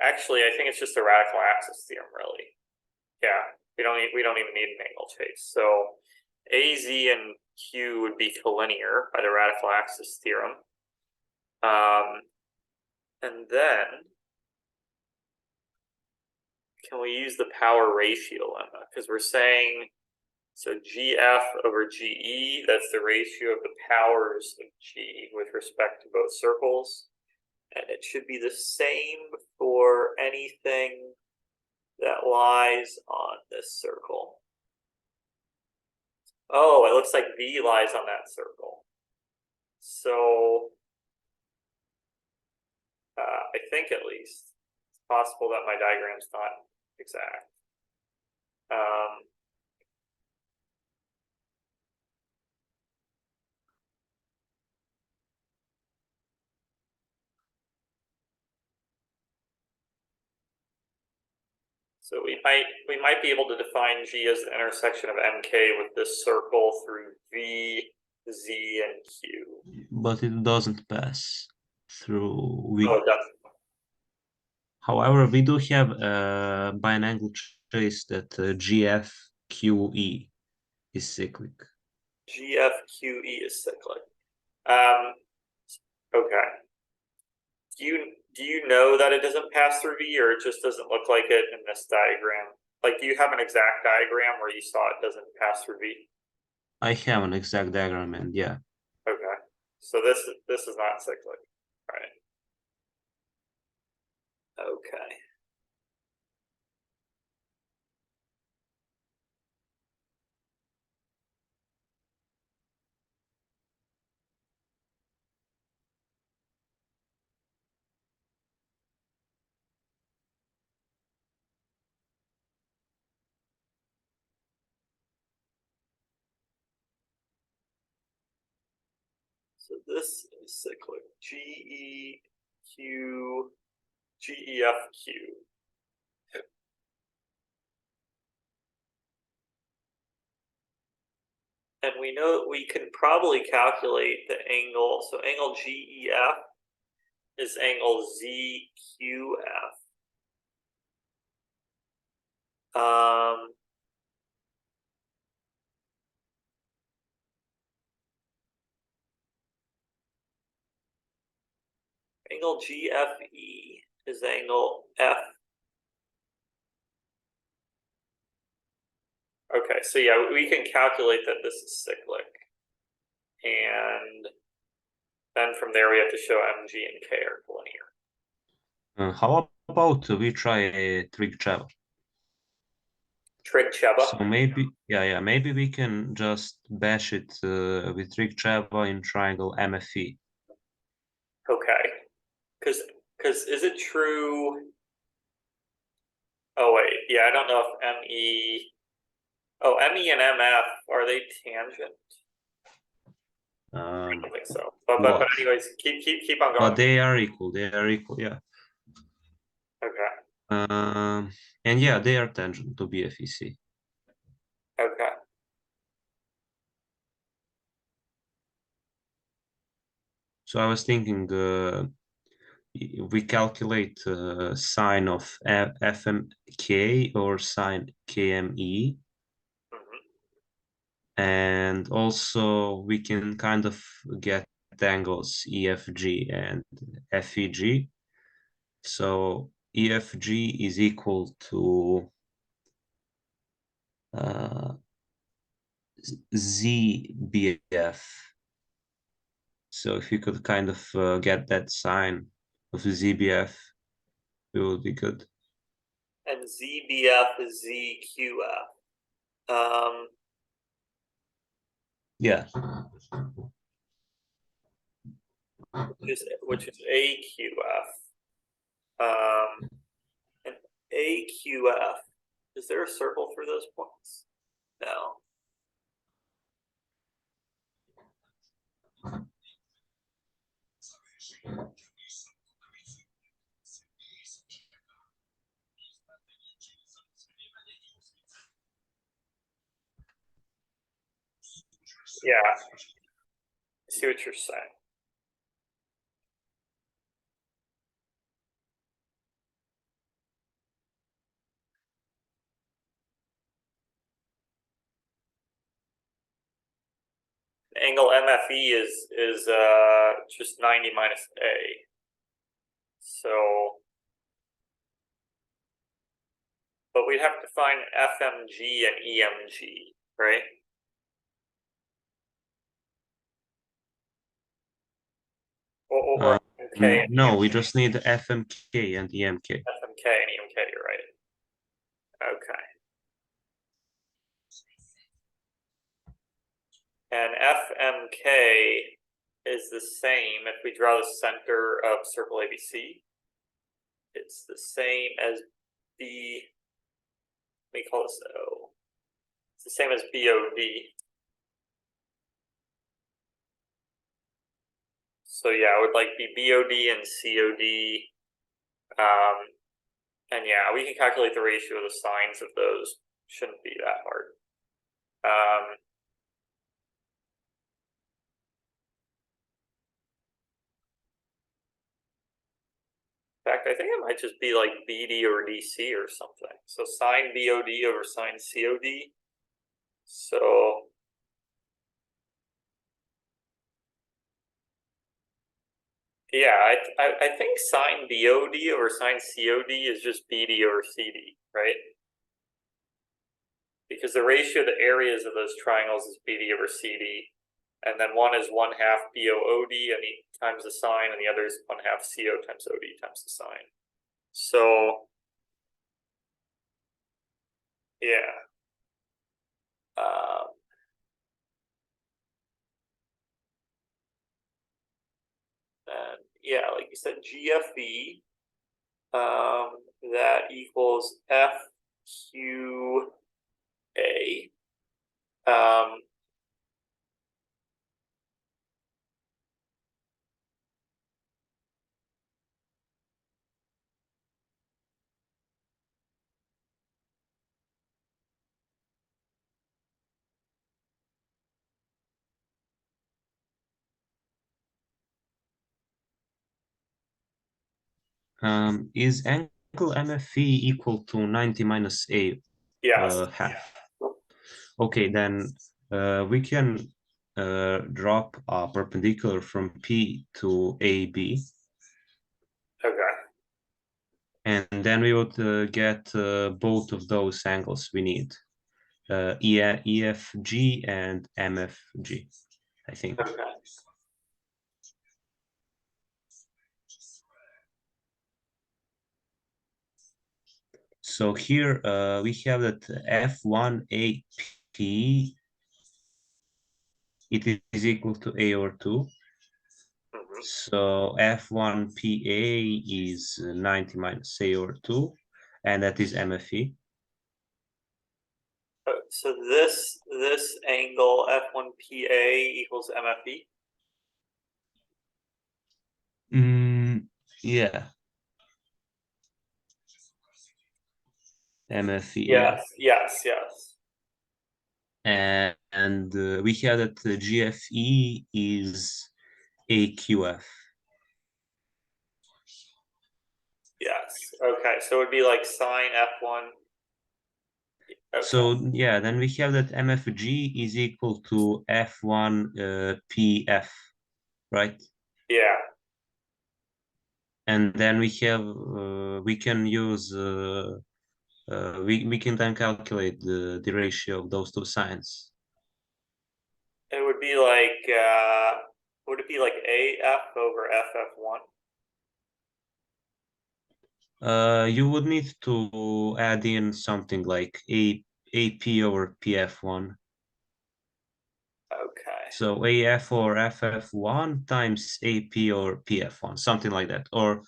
Actually, I think it's just a radical axis theorem, really. Yeah, we don't even need an angle chase. So AZ and Q would be collinear by the radical axis theorem. And then can we use the power ratio lemma? Because we're saying, so GF over GE, that's the ratio of the powers of G with respect to both circles. And it should be the same for anything that lies on this circle. Oh, it looks like V lies on that circle. So I think at least it's possible that my diagram's not exact. So we might be able to define G as the intersection of MK with this circle through V, Z, and Q. But it doesn't pass through V. Oh, it doesn't. However, we do have by an angle chase that GFQE is cyclic. GFQE is cyclic. Okay. Do you know that it doesn't pass through V, or it just doesn't look like it in this diagram? Like, do you have an exact diagram where you saw it doesn't pass through V? I have an exact diagram, and yeah. Okay. So this is not cyclic, right? Okay. So this is cyclic. GEFQ. And we know we can probably calculate the angle. So angle GEF is angle ZQF. Angle GFE is angle F. Okay, so yeah, we can calculate that this is cyclic. And then from there we have to show MG and K are linear. How about we try Trig Ceva? Trig Ceva? So maybe, maybe we can just bash it with Trig Ceva in triangle MFE. Okay, because is it true? Oh wait, yeah, I don't know if ME. Oh, ME and MF, are they tangent? I don't think so. But anyways, keep on going. But they are equal. They are equal. Yeah. Okay. And yeah, they are tangent to BFEC. Okay. So I was thinking we calculate sine of FMK or sine KME. And also we can kind of get angles EFG and FEG. So EFG is equal to ZBF. So if you could kind of get that sign of ZBF, it would be good. And ZBF is ZQF. Yeah. Which is AQF. And AQF, is there a circle for those points? No. Yeah, I see what you're saying. Angle MFE is just 90 minus A. So, but we'd have to find FMG and EMG, right? Or MK and no, EMK. we just need FMK and EMK. FMK and EMK, you're right. Okay. And FMK is the same if we draw the center of circle ABC. It's the same as B. Let me call this O. It's the same as BOD. So yeah, it would like be BOD and COD. And yeah, we can calculate the ratio of the sines of those. Shouldn't be that hard. In fact, I think it might just be like BD or DC or something. So sine BOD over sine COD. So yeah, I think sine BOD over sine COD is just BD over CD, right? Because the ratio of the areas of those triangles is BD over CD. And then one is 1/2 BOOD and times the sine, and the other is 1/2 CO times OD times the sine. So yeah. And yeah, like you said, GFE, that equals FQA. Is angle MFE equal to 90 minus A Yes. half? Okay, then we can drop a perpendicular from P to AB, Okay. and then we would get both of those angles we need, EFG and MFG, I think. Okay. So here we have that F1AP, it is equal to A over 2. Mhm. So F1PA is 90 minus A over 2, and that is MFE. So this angle F1PA equals MFE. Yeah. MFE, yeah. Yes. And we have that GFE is AQF. Yes. Okay. So it would be like sine F1. Okay. So yeah, then we have that MFG is equal to F1 PF, right? Yeah. And then we have we can use we can then calculate the ratio of those two signs. It would be like would it be like AF over FF1? You would need to add in something like AP over PF1. Okay. So AF or FF1 times AP or PF1, something like that, or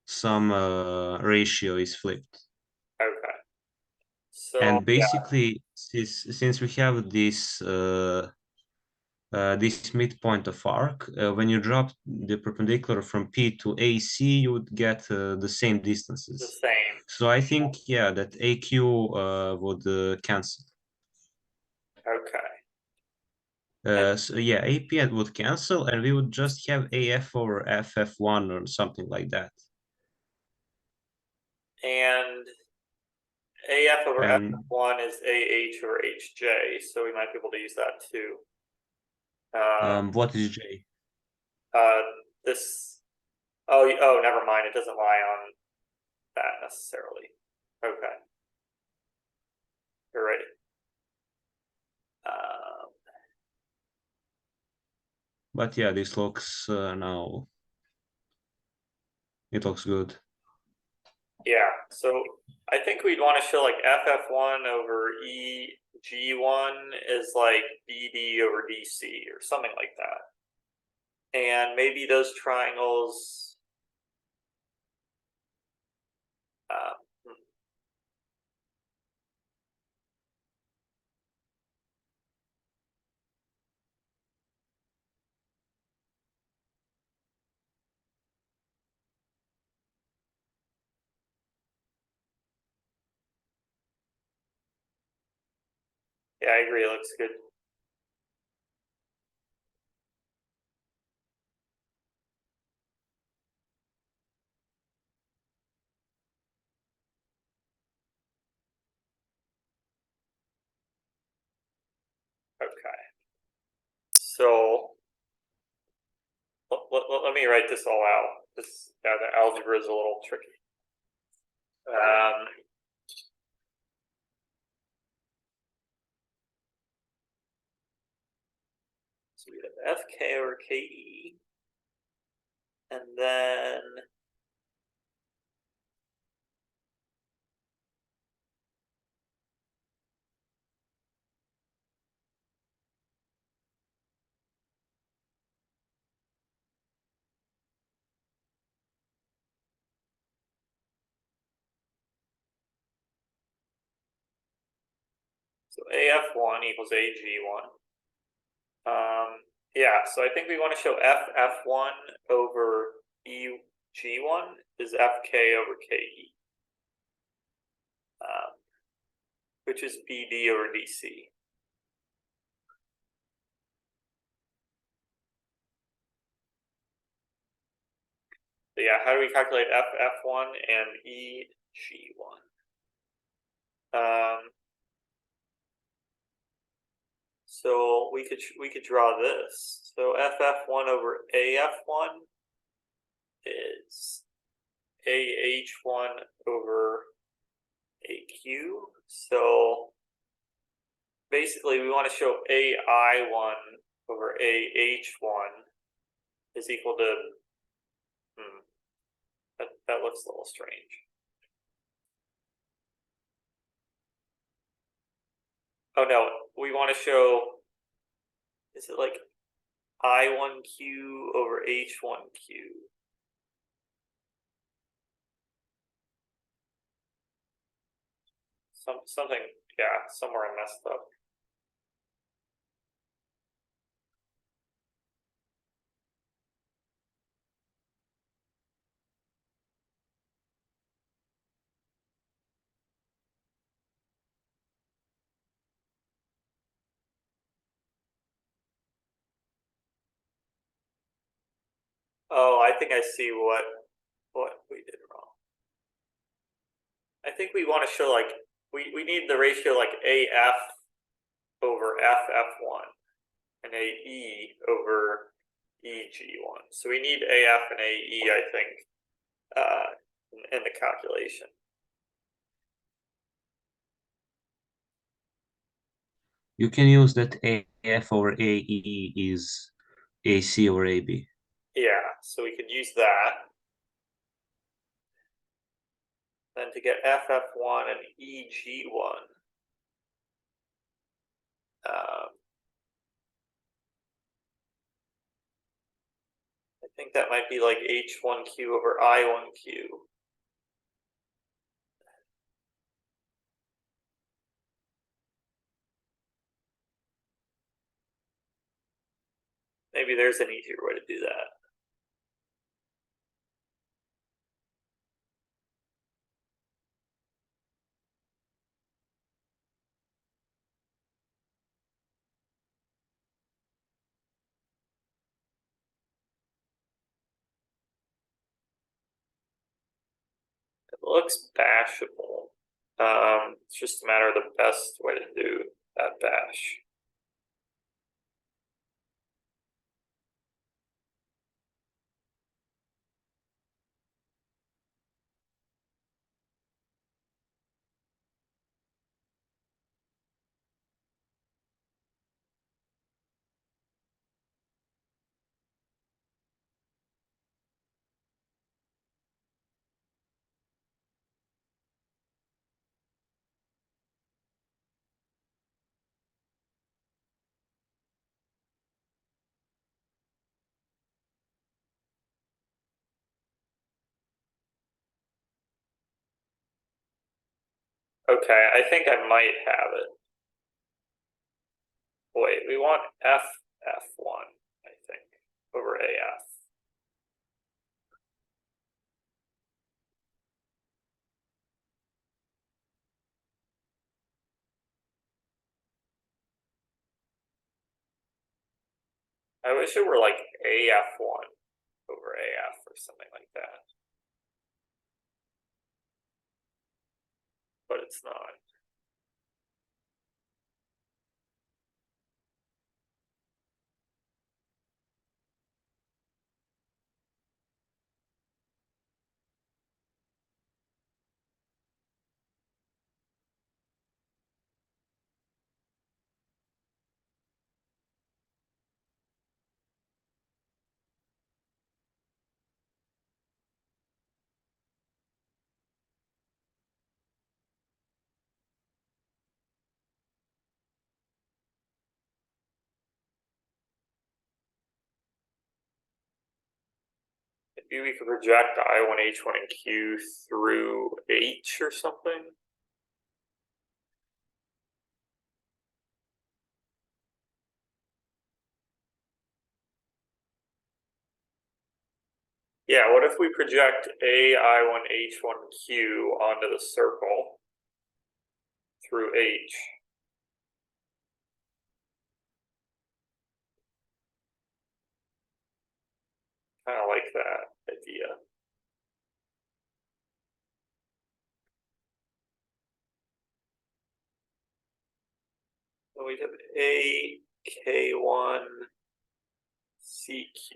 some ratio is flipped. Okay. So And yeah. basically, since we have this this midpoint of arc, when you drop the perpendicular from P to AC, you would get the same The distances. same. So I think, yeah, that AQ would cancel. Okay. So yeah, AP would cancel, and we would just have AF over FF1 or something like that. And AF over And FF1 is AH over HJ, so we might be able to use that too. what is J? This. Oh, never mind. It doesn't lie on that necessarily. Okay. You're right. But yeah, this looks now, it looks good. Yeah. So I think we'd want to show like FF1 over EG1 is like BD over DC or something like that. And maybe those triangles. Hmm. Yeah, I agree. It looks good. Okay. So let me write this all out. This the algebra is a little tricky. So we have FK over KE, and then so AF1 equals AG1. Yeah, so I think we want to show FF1 over EG1 is FK over KE, which is BD over DC. So yeah, how do we calculate F1 and EG1? So we could draw this. So FF1 over AF1 is AH1 over AQ. So basically we want to show AI1 over AH1 is equal to that looks a little strange. Oh no, we want to show, is it like I1Q over H1Q? Something, yeah, somewhere I messed up. Oh, I think I see what we did wrong. I think we want to show like we need the ratio like AF over FF1 and AE over EG1. So we need AF and AE, I think, in the calculation. You can use that AF over AE is AC over AB. Yeah, so we could use that. Then to get FF1 and EG1, I think that might be like H1Q over I1Q. Maybe there's an easier way to do that. It looks bashable. It's just a matter of the best way to do that bash. Okay, I think I might have it. Wait, we want FF1, I think, over AF. I wish it were like AF1 over AF or something like that. But it's not. Maybe we could project I1, H1, and Q through H or something. Yeah, what if we project A, I1, H1, Q onto the circle through H? Kind of like that idea. we have A, K1, CQ.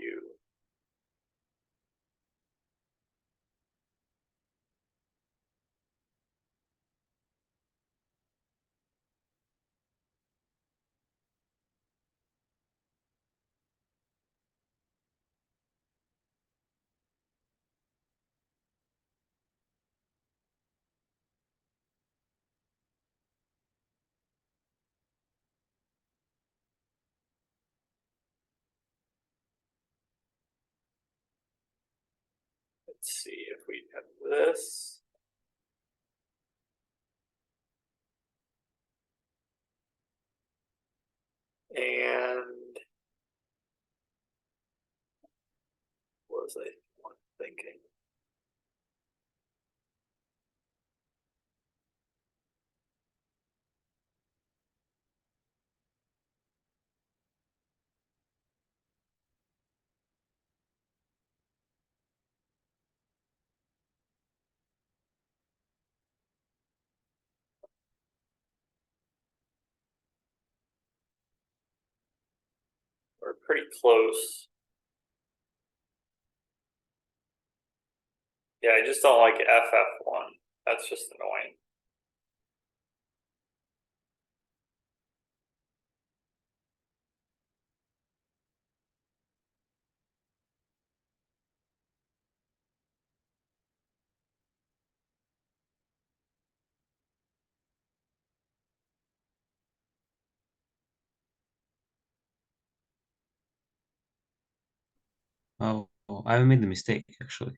Let's see if we have this. And what was I thinking? We're pretty close. Yeah, I just don't like FF1. That's just annoying. Oh, I made a mistake actually.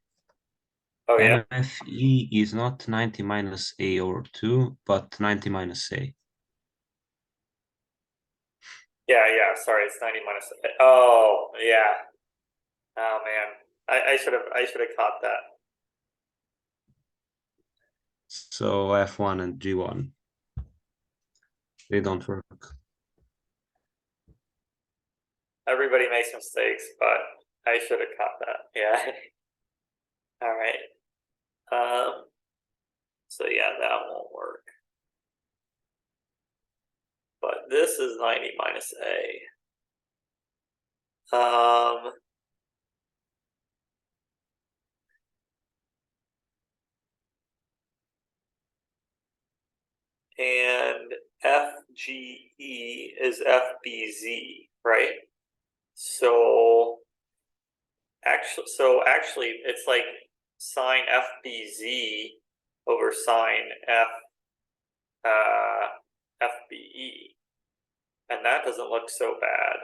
Oh yeah, MFE is not 90 minus A over 2, but 90 minus A. yeah. Sorry, it's 90 minus. Oh yeah. Oh man, I should have caught that. So F1 and G1, they don't work. Everybody makes mistakes, but I should have caught that. Yeah. All right. So yeah, that won't work. But this is 90 minus A. And FGE is FBZ, right? So actually it's like sine FBZ over sine FBE. And that doesn't look so bad.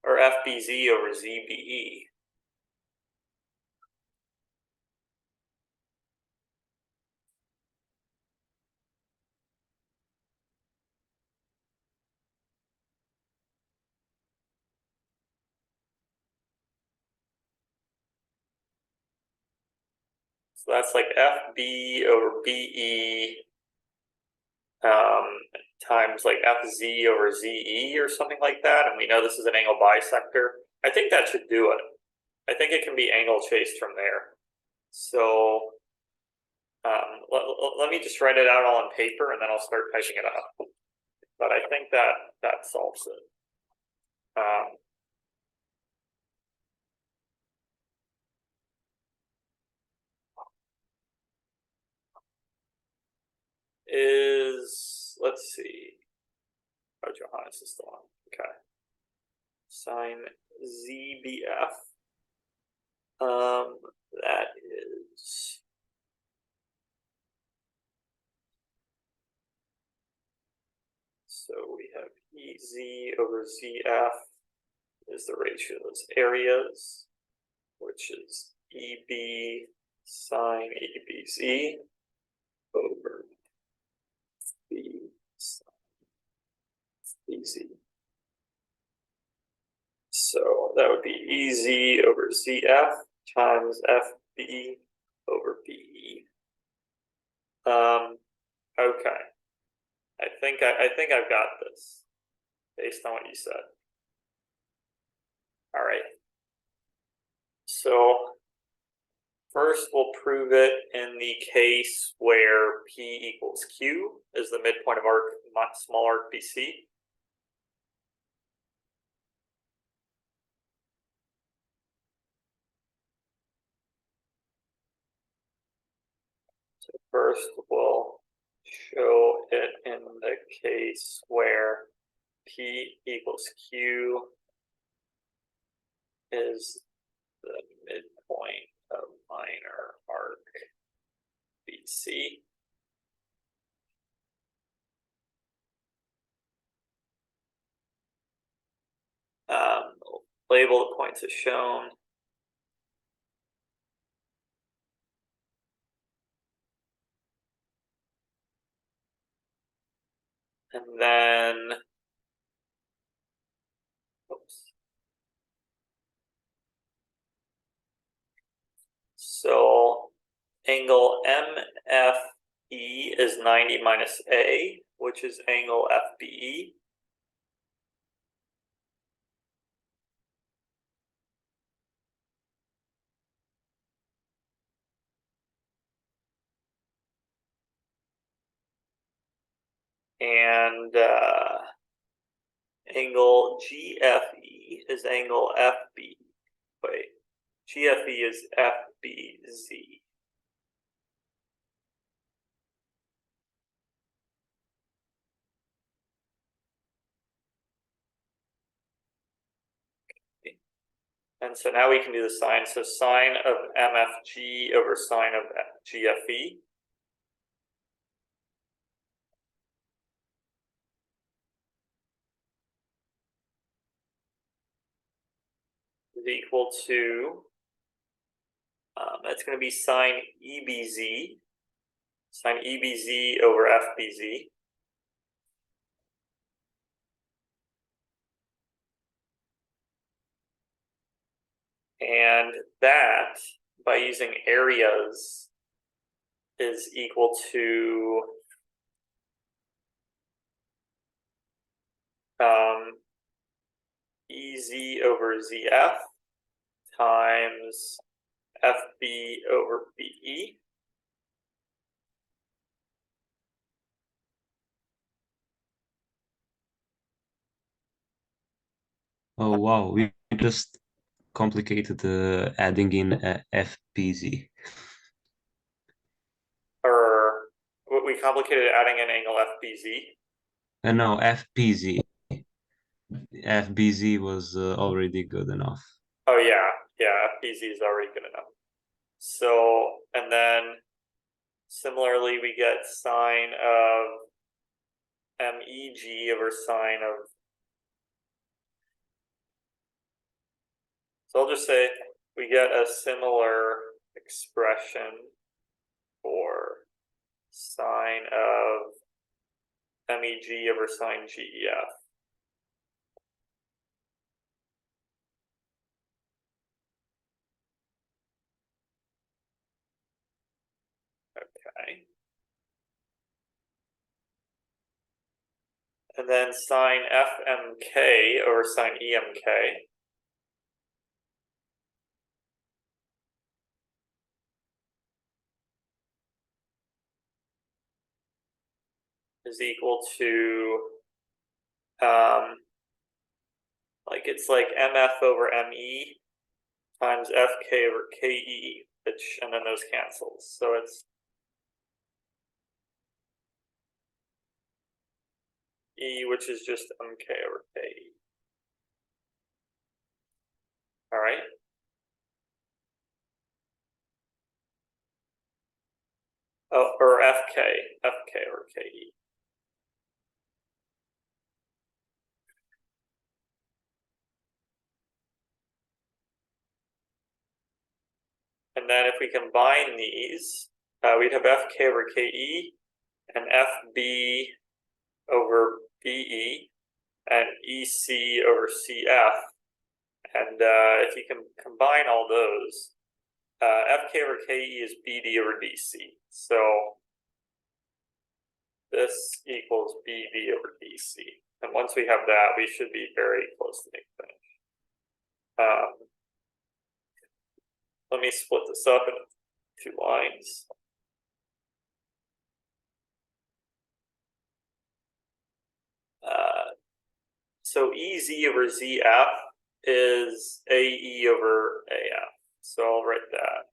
Or FBZ over ZBE. So that's like FB over BE times like FZ over ZE or something like that. And we know this is an angle bisector. I think that should do it. I think it can be angle chased from there. So let me just write it out all on paper and then I'll start typing it up. But I think that solves it. Let's see. Oh, Johannes is still on. Okay. Sine ZBF. That is so we have EZ over ZF is the ratio of those areas, which is EB sine EBZ over B sine BZ. So that would be EZ over ZF times FB over BE. Okay. I think I've got this based on what you said. All right. So First, we'll prove it in the case where P equals Q is the midpoint of arc small arc BC. So first, we'll show it in the case where P equals Q is the midpoint of minor arc BC. Label the points as shown. And then, oops. So angle MFE is 90 minus A, which is angle FBE. And angle GFE is angle FB. Wait, GFE is FBZ. And so now we can do the sine. So sine of MFG over sine of GFE. Is equal to, that's going to be sine EBZ, sine EBZ over FBZ. And that, by using areas, is equal to EZ over ZF times FB over BE. Oh wow, we just complicated adding in FPZ. Or we complicated adding an angle FBZ. No, FPZ. FBZ was already good enough. Oh yeah, FBZ is already good enough. So, and then similarly, we get sine of MEG over sine of. So I'll just say we get a similar expression for sine of MEG over sine GEF. Okay. And then sine FMK over sine EMK. Is equal to, like it's like MF over ME times FK over KE, which, and then those cancels. So it's E, which is just MK over KE. All right. Oh, or FK over KE. And then if we combine these, we'd have FK over KE and FB over BE and EC over CF. And if you can combine all those, FK over KE is BD over DC. So this equals BD over DC. And once we have that, we should be very close to being finished. Let me split this up 2 lines. So EZ over ZF is AE over AF. So I'll write that.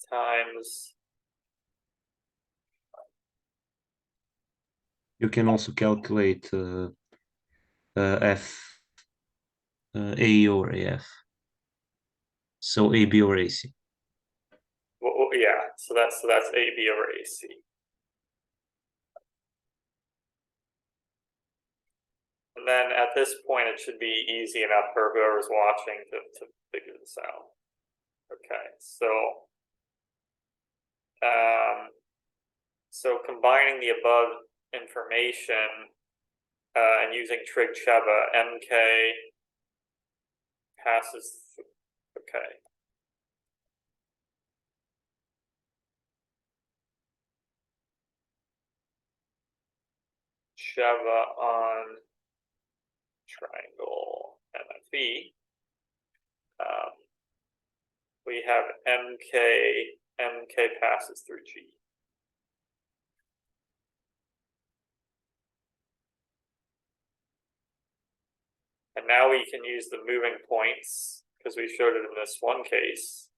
Times. You can also calculate F AE over AF. So AB over AC. Well, yeah, so that's AB over AC. And then at this point, it should be easy enough for whoever's watching to figure this out. Okay, so combining the above information and using Trig Ceva, MK passes. Okay. Ceva on triangle MFE. We have MK passes through G. And now we can use the moving points because we showed it in this one case.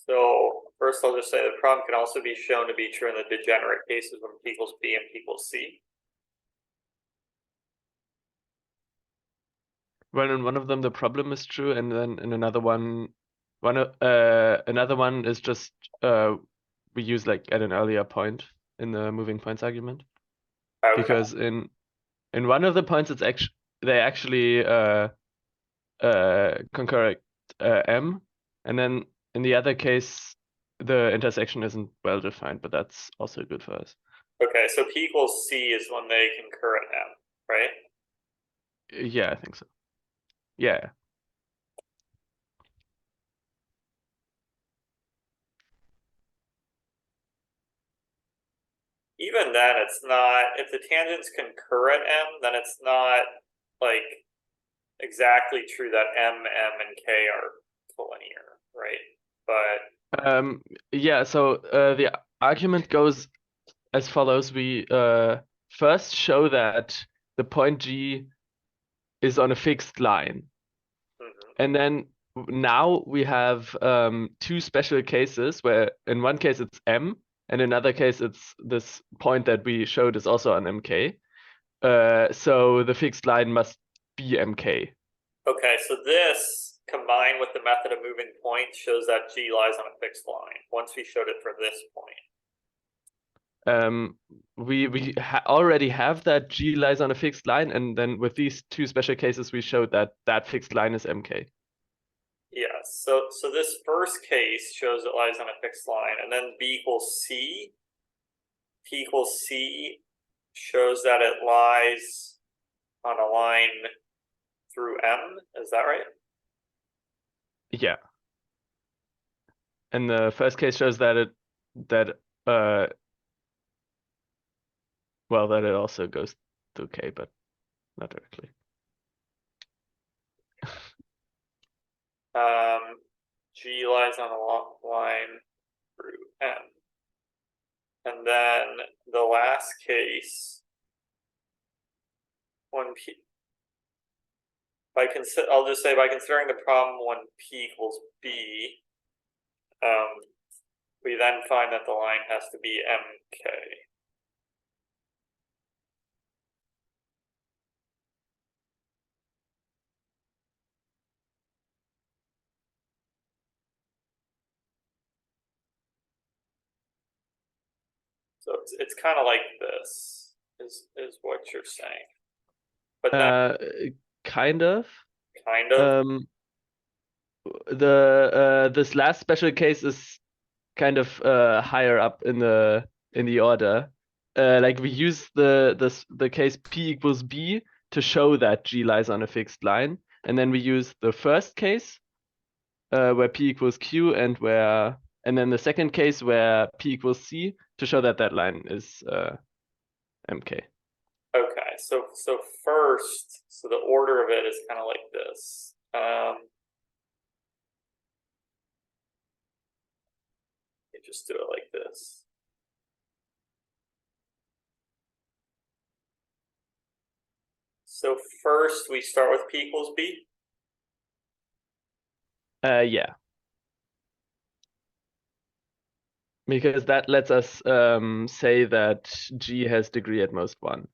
So first I'll just say the problem can also be shown to be true in the degenerate cases when P equals B and P equals C. Well, in one of them the problem is true, and then in another one, another one is just we use like at an earlier point in the moving points argument. Okay. Because in one of the points it's actually they actually concur at M, and then in the other case the intersection isn't well defined, but that's also good for us. Okay, so P equals C is when they concur at M, right? Yeah, I think so. Yeah. Even then, it's not, if the tangents concur at M, then it's not like exactly true that M, and K are collinear, right? But yeah, so the argument goes as follows. We first show that the point G is on a fixed line. And then now we have 2 special cases where in one case it's M, and in another case it's this point that we showed is also on MK. So the fixed line must be MK. okay, so this combined with the method of moving points shows that G lies on a fixed line. Once we showed it for this point. We already have that G lies on a fixed line, and then with these 2 special cases we showed that that fixed line is MK. Yes, so this first case shows it lies on a fixed line, and then B equals C. P equals C shows that it lies on a line through M. Is that right? Yeah. And the first case shows that it well, that it also goes to K, but not directly. G lies on a line through M. And then the last case, when P, I'll just say by considering the problem when P equals B, we then find that the line has to be MK. So it's kind of like this, is what you're saying. But then, kind of. kind of. This last special case is kind of higher up in the order. Like we use the case P equals B to show that G lies on a fixed line, and then we use the first case where P equals Q and then the second case where P equals C to show that that line is MK. Okay, so first, so the order of it is kind of like this. You just do it like this. So first we start with P equals B. Yeah. Because that lets us say that G has degree at most 1.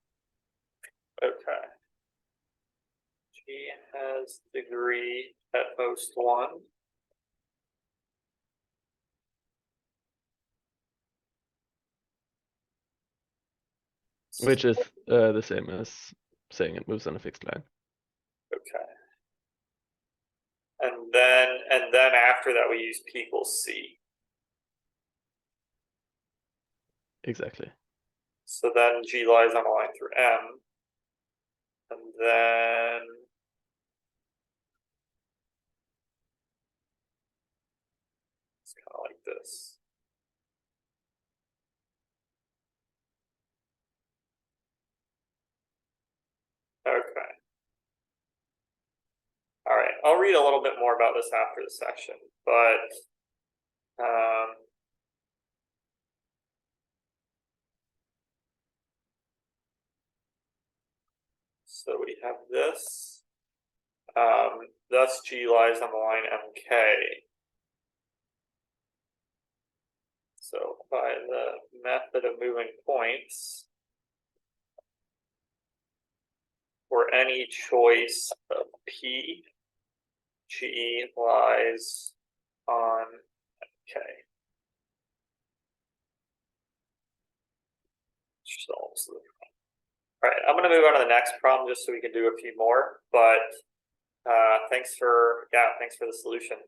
Okay. G has degree at most 1. Which is the same as saying it moves on a fixed line. Okay. And then after that we use P equals C. Exactly. So then G lies on a line through M. And then it's kind of like this. Okay. All right, I'll read a little bit more about this after the section, but so we have this. Thus G lies on the line MK. So by the method of moving points, for any choice of P, G lies on K. Solves the. All right, I'm going to move on to the next problem just so we can do a few more. But thanks for the solution.